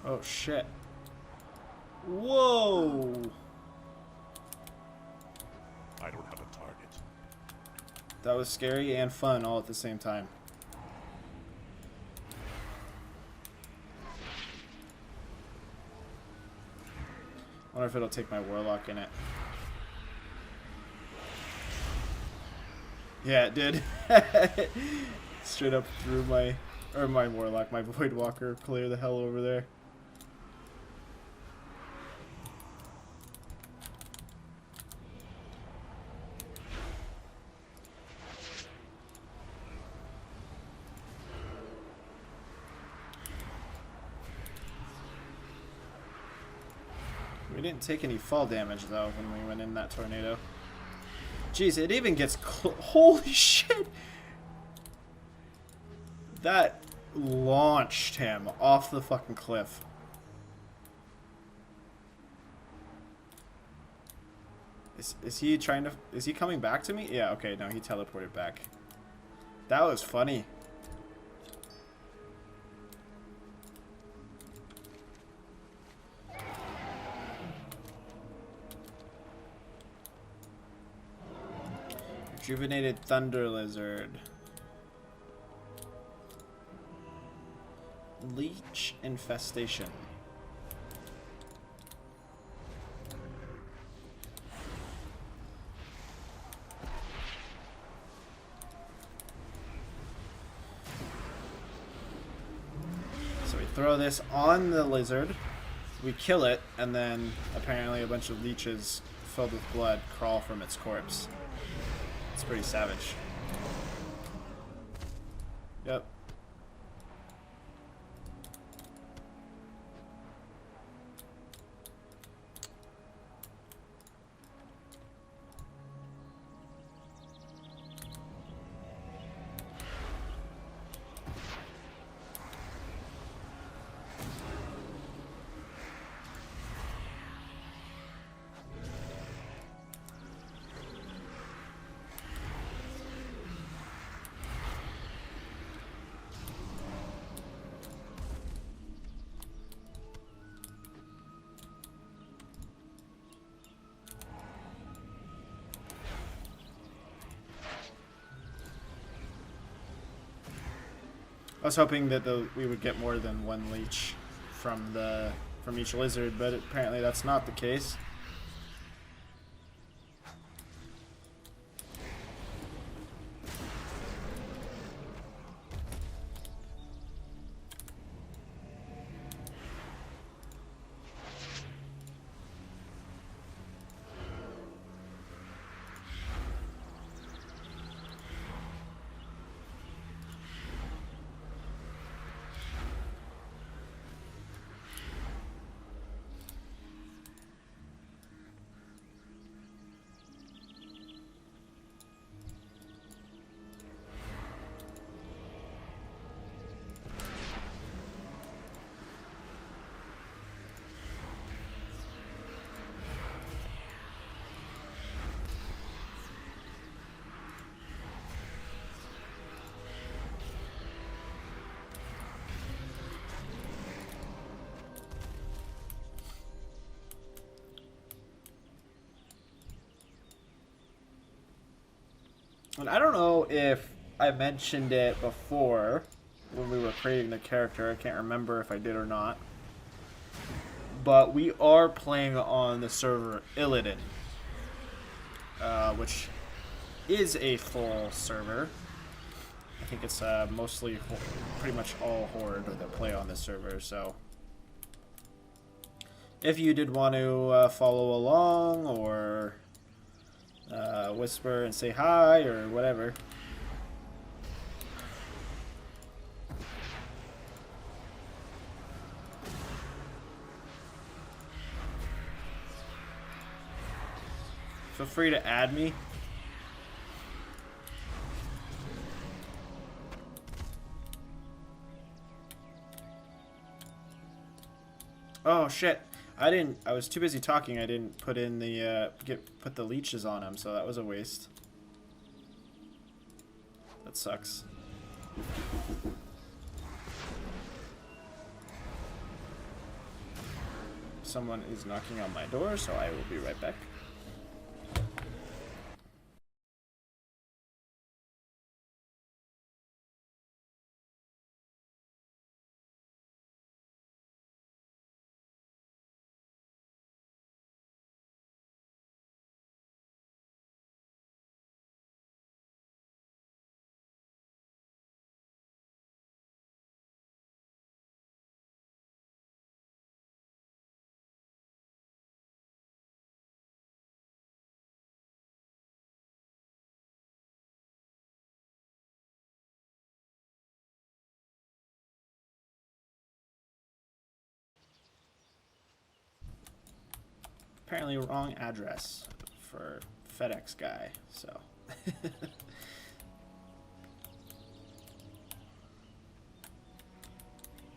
Oh shit. Whoa! I don't have a target. That was scary and fun all at the same time. Wonder if it'll take my Warlock in it. Yeah, it did. Straight up through my Warlock, my Voidwalker, clear the hell over there. We didn't take any fall damage though when we went in that tornado. Jeez, it even gets holy shit! That launched him off the fucking cliff. Is he trying to... Is he coming back to me? Yeah, okay, no, he teleported back. That was funny. Rejuvenated Thunder Lizard. Leech Infestation. So we throw this on the lizard, we kill it, and then apparently a bunch of leeches filled with blood crawl from its corpse. It's pretty savage. Yep. I was hoping that we would get more than one leech from each lizard, but apparently that's not the case. And I don't know if I mentioned it before when we were creating the character. I can't remember if I did or not. But we are playing on the server Illidan, which is a full server. I think it's mostly, pretty much all Horde that play on this server, so if you did want to follow along or whisper and say hi or whatever. Feel free to add me. Oh shit. I was too busy talking. I didn't put in the put the leeches on him, so that was a waste. That sucks. Someone is knocking on my door, so I will be right back. Apparently wrong address for FedEx guy, so.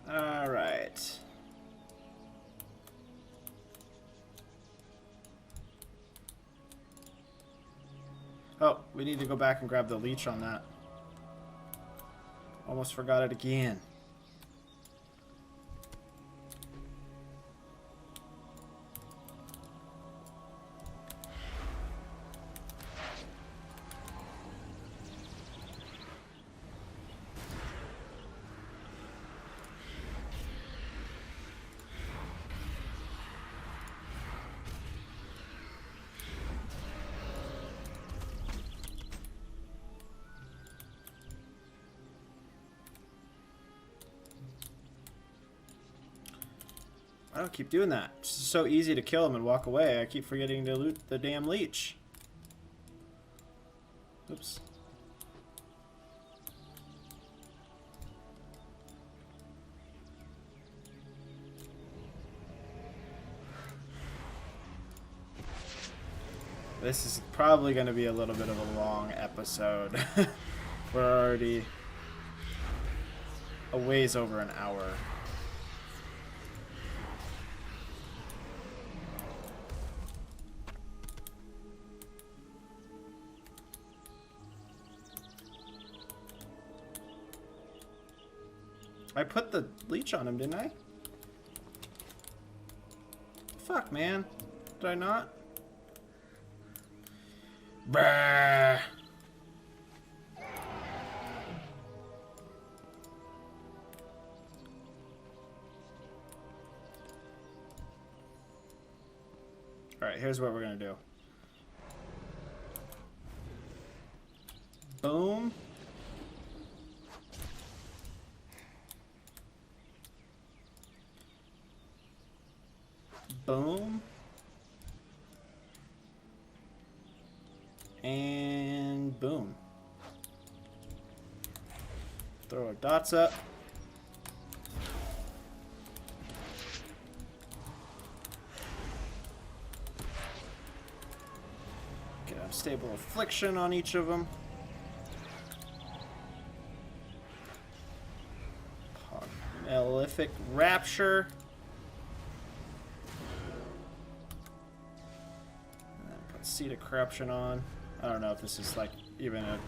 All right. Oh, we need to go back and grab the leech on that. Almost forgot it again. I don't keep doing that. It's so easy to kill him and walk away. I keep forgetting to loot the damn leech. Oops. This is probably going to be a little bit of a long episode. We're already a ways over an hour. I put the leech on him, didn't I? Fuck, man. Did I not? Bruh. Alright, here's what we're gonna do. Boom. Boom. And boom. Throw our dots up. Get unstable affliction on each of them. Mellific rapture. And then put seed of corruption on. I don't know if this is like even a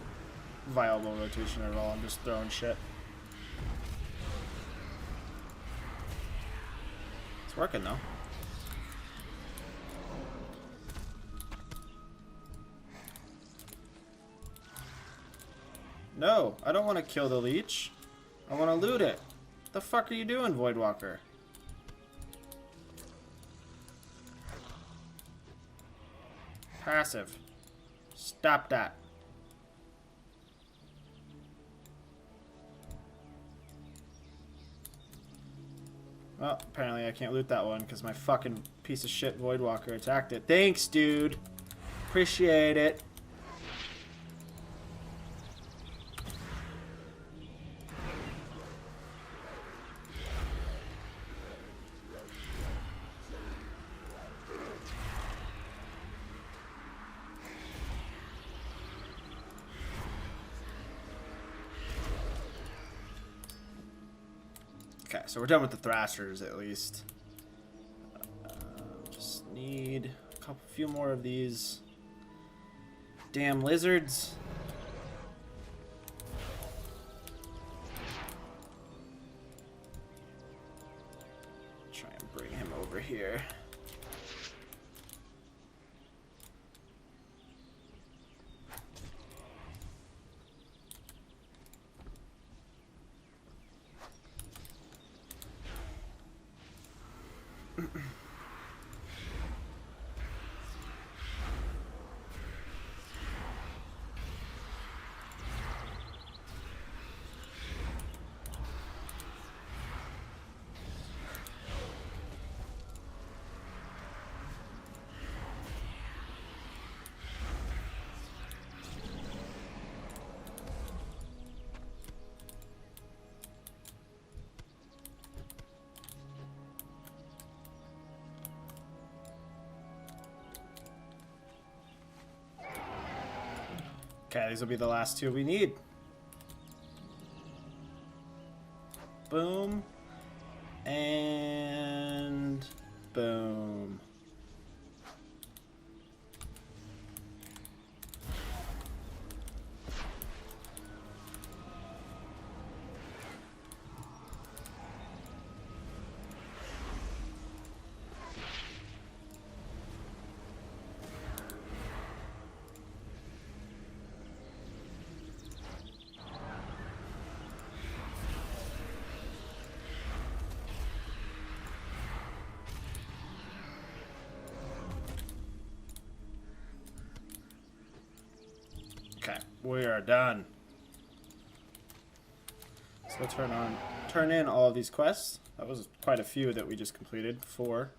viable rotation at all. I'm just throwing shit. It's working though. No, I don't want to kill the leech. I want to loot it. What the fuck are you doing, Voidwalker? Passive. Stop that. Well, apparently I can't loot that one because my fucking piece of shit Voidwalker attacked it. Thanks, dude. Appreciate it. Okay, so we're done with the thrashers at least. Just need a few more of these damn lizards. Try and bring him over here. Okay, these will be the last two we need. Boom. And boom. Okay, we are done. So turn in all of these quests. That was quite a few that we just completed. 4.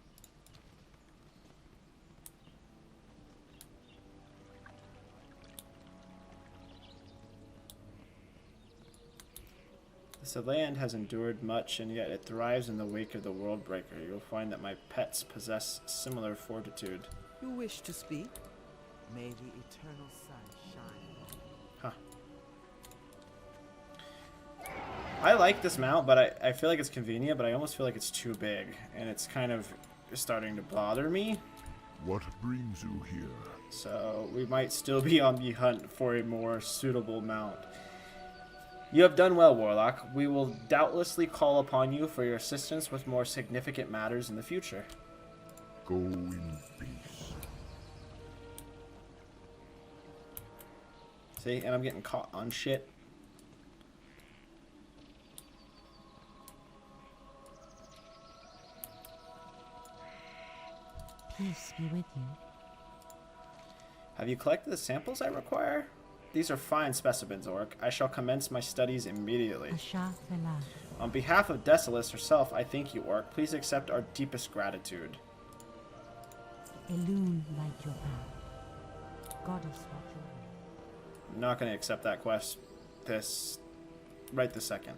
This land has endured much, and yet it thrives in the wake of the World Breaker. You'll find that my pets possess similar fortitude. You wish to speak? May the eternal sun shine. Huh. I like this mount, but I feel like it's convenient, but I almost feel like it's too big, and it's kind of starting to bother me. What brings you here? So we might still be on the hunt for a more suitable mount. You have done well, Warlock. We will doubtlessly call upon you for your assistance with more significant matters in the future. Go in peace. See, and I'm getting caught on shit. Peace be with you. Have you collected the samples I require? These are fine specimens, Orc. I shall commence my studies immediately. Asha Felah. On behalf of Decilis herself, I thank you, Orc. Please accept our deepest gratitude. Elune light your path. Goddess watch over you. I'm not going to accept that quest right this second.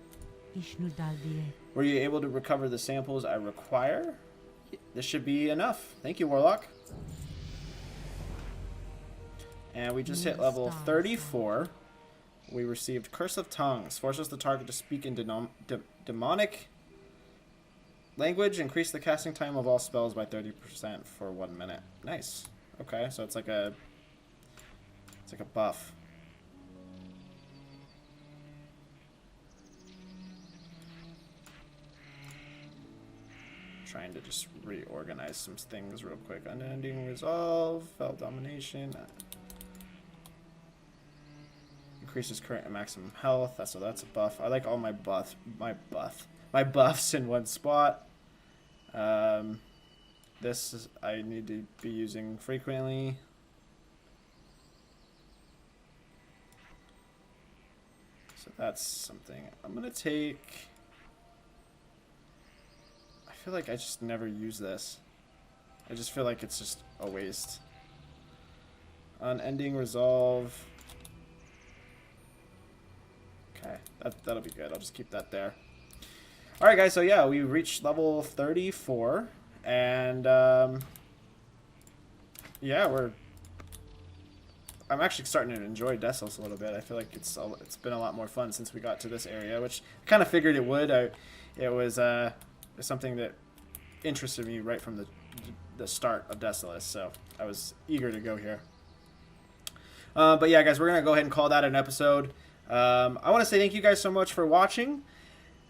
Ishnu Daldiye. Were you able to recover the samples I require? This should be enough. Thank you, Warlock. And we just hit level 34. We received Curse of Tongues. Forces the target to speak in demonic language. Increase the casting time of all spells by 30% for 1 minute. Nice. Okay, so it's like a buff. Trying to just reorganize some things real quick. Unending Resolve, Fell Domination. Increases current and maximum health. That's a buff. I like all my buffs in one spot. This is I need to be using frequently. So that's something I'm gonna take. I feel like I just never use this. I just feel like it's just a waste. Unending Resolve. Okay, that'll be good. I'll just keep that there. Alright guys, so yeah, we reached level 34. And, yeah, I'm actually starting to enjoy Decilis a little bit. I feel like it's been a lot more fun since we got to this area, which I kind of figured it would. It was something that interested me right from the start of Decilis, so I was eager to go here. But yeah, guys, we're going to go ahead and call that an episode. I want to say thank you guys so much for watching.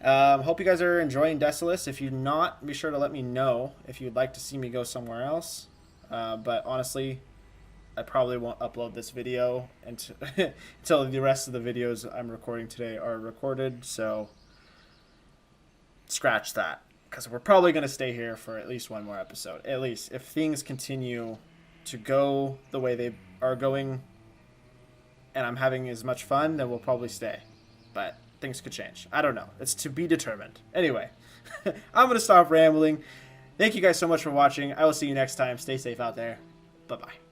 Hope you guys are enjoying Decilis. If you're not, be sure to let me know if you'd like to see me go somewhere else. But honestly, I probably won't upload this video until the rest of the videos I'm recording today are recorded. So scratch that, because we're probably going to stay here for at least one more episode. At least if things continue to go the way they are going and I'm having as much fun, then we'll probably stay. But things could change. I don't know. It's to be determined. Anyway, I'm going to stop rambling. Thank you guys so much for watching. I will see you next time. Stay safe out there. Bye-bye.